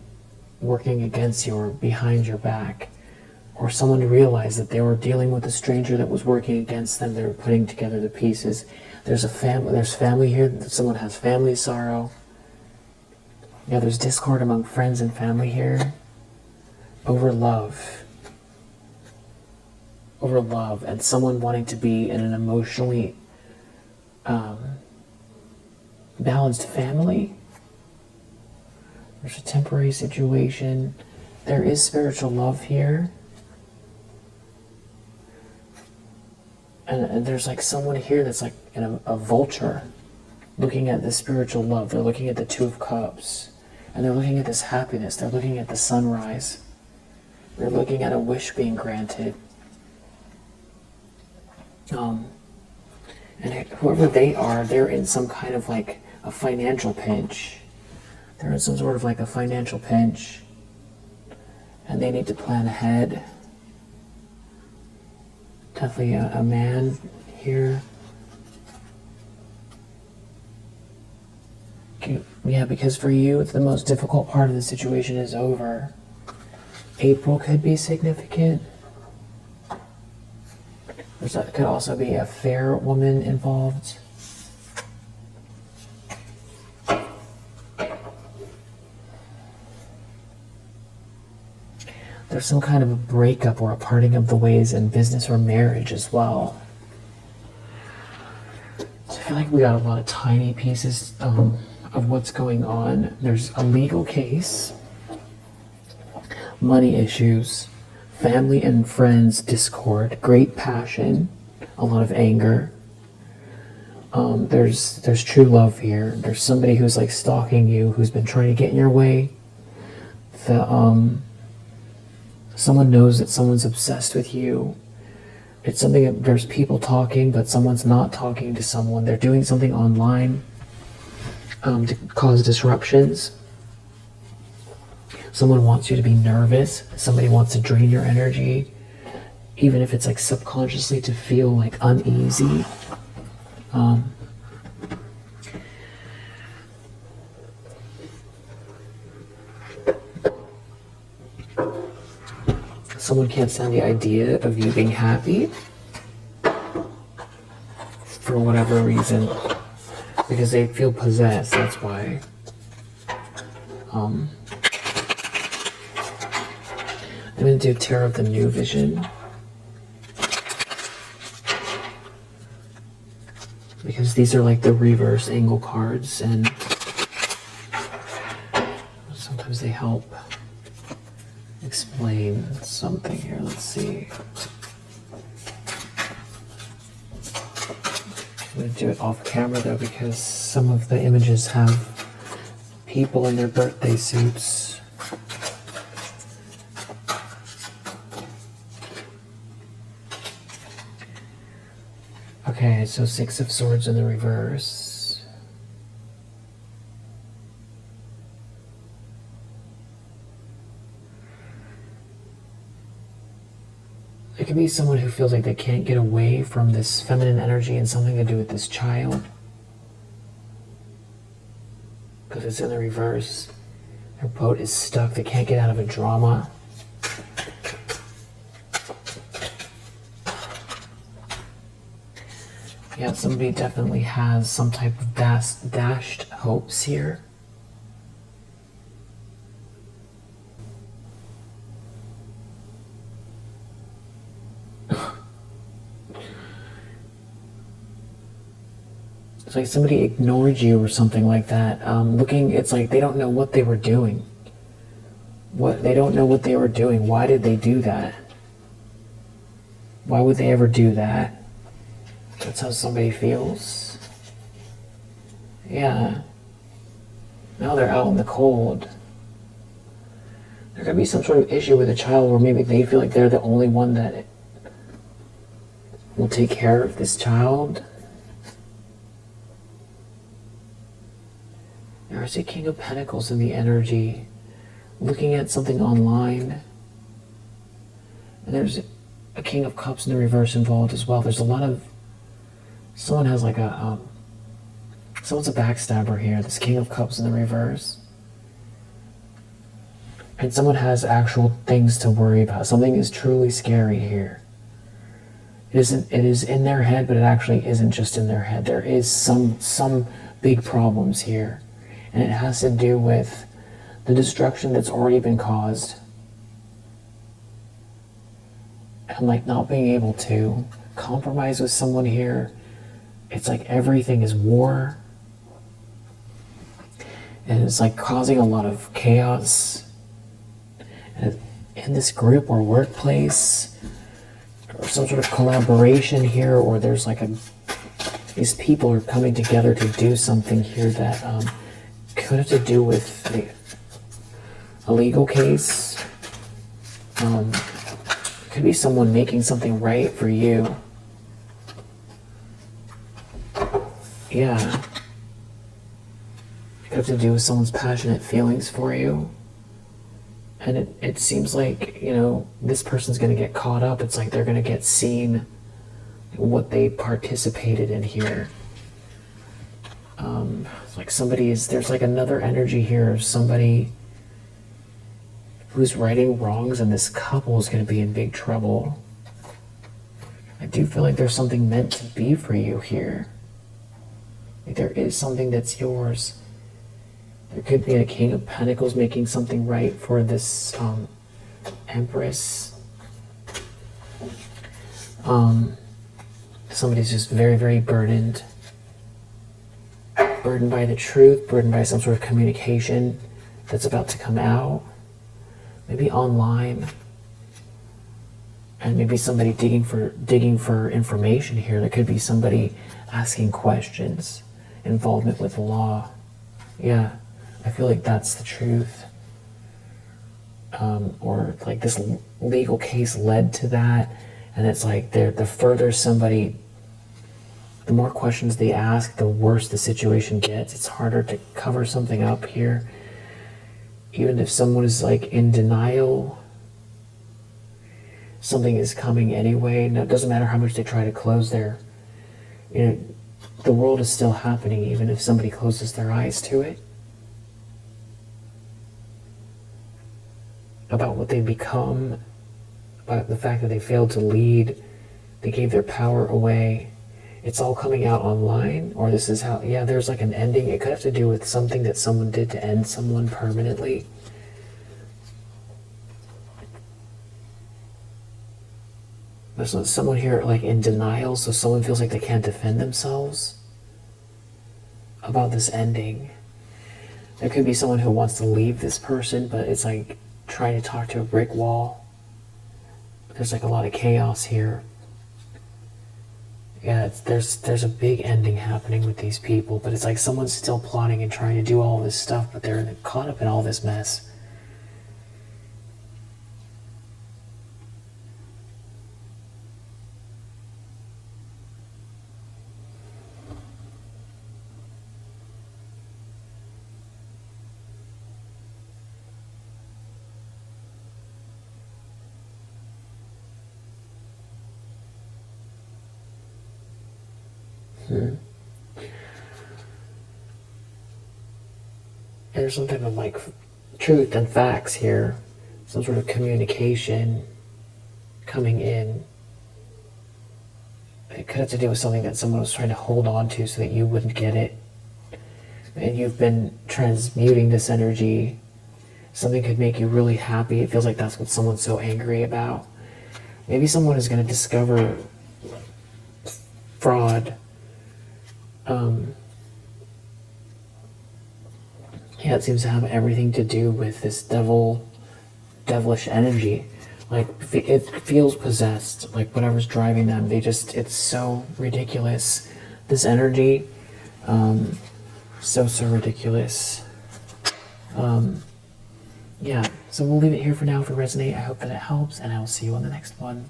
working against you or behind your back. Or someone realized that they were dealing with a stranger that was working against them. They were putting together the pieces. There's family here. Someone has family sorrow. Yeah, there's discord among friends and family here. Over love. Over love. And someone wanting to be in an emotionally balanced family. There's a temporary situation. There is spiritual love here. And there's like someone here that's like a vulture looking at this spiritual love. They're looking at the Two of Cups. And they're looking at this happiness. They're looking at the sunrise. They're looking at a wish being granted. And whoever they are, they're in some kind of like a financial pinch. They're in some sort of like a financial pinch. And they need to plan ahead. Definitely a man here. Yeah, because for you, the most difficult part of the situation is over. April could be significant. There could also be a fair woman involved. There's some kind of a breakup or a parting of the ways in business or marriage as well. So I feel like we got a lot of tiny pieces of what's going on. There's a legal case, money issues, family and friends discord, great passion, a lot of anger. There's true love here. There's somebody who's like stalking you, who's been trying to get in your way. Someone knows that someone's obsessed with you. It's something that there's people talking, but someone's not talking to someone. They're doing something online to cause disruptions. Someone wants you to be nervous. Somebody wants to drain your energy, even if it's like subconsciously to feel like uneasy. Someone can't stand the idea of you being happy for whatever reason, because they feel possessed. That's why. I'm going to do Tarot of the New Vision, because these are like the reverse angle cards, and sometimes they help explain something here. Let's see. I'm going to do it off camera though, because some of the images have people in their birthday suits. Okay, so Six of Swords in the reverse. It could be someone who feels like they can't get away from this feminine energy and something to do with this child. Because it's in the reverse. Their boat is stuck. They can't get out of a drama. Yeah, somebody definitely has some type of dashed hopes here. It's like somebody ignored you or something like that. It's like they don't know what they were doing. They don't know what they were doing. Why did they do that? Why would they ever do that? That's how somebody feels. Yeah. Now they're out in the cold. There could be some sort of issue with a child where maybe they feel like they're the only one that will take care of this child. There's a King of Pentacles in the energy, looking at something online. And there's a King of Cups in the reverse involved as well. There's a lot of... Someone has like a... someone's a backstabber here. This King of Cups in the reverse. And someone has actual things to worry about. Something is truly scary here. It is in their head, but it actually isn't just in their head. There is some big problems here. And it has to do with the destruction that's already been caused. And like not being able to compromise with someone here. It's like everything is war. And it's like causing a lot of chaos. And in this group or workplace, or some sort of collaboration here, or there's like these people are coming together to do something here that could have to do with a legal case. Could be someone making something right for you. Yeah. It could have to do with someone's passionate feelings for you. And it seems like, you know, this person's going to get caught up. It's like they're going to get seen what they participated in here. It's like there's like another energy here of somebody who's righting wrongs, and this couple is going to be in big trouble. I do feel like there's something meant to be for you here. Like there is something that's yours. There could be a King of Pentacles making something right for this Empress. Somebody's just very, very burdened. Burdened by the truth, burdened by some sort of communication that's about to come out. Maybe online. And maybe somebody digging for information here. There could be somebody asking questions. Involvement with the law. Yeah, I feel like that's the truth. Or like this legal case led to that. And it's like the further somebody, the more questions they ask, the worse the situation gets. It's harder to cover something up here. Even if someone is like in denial, something is coming anyway. No, it doesn't matter how much they try to close their, you know, the world is still happening even if somebody closes their eyes to it. About what they become, about the fact that they failed to lead, they gave their power away. It's all coming out online, or this is how, yeah, there's like an ending. It could have to do with something that someone did to end someone permanently. There's someone here like in denial, so someone feels like they can't defend themselves about this ending. There could be someone who wants to leave this person, but it's like trying to talk to a brick wall. There's like a lot of chaos here. Yeah, there's a big ending happening with these people, but it's like someone's still plotting and trying to do all this stuff, but they're caught up in all this mess. There's some type of like truth and facts here, some sort of communication coming in. It could have to do with something that someone was trying to hold on to so that you wouldn't get it. And you've been transmuting this energy. Something could make you really happy. It feels like that's what someone's so angry about. Maybe someone is going to discover fraud. Yeah, it seems to have everything to do with this devilish energy. Like, it feels possessed, like whatever's driving them, it's so ridiculous. This energy, so ridiculous. Yeah, so we'll leave it here for now. If it resonates, I hope that it helps, and I will see you on the next one.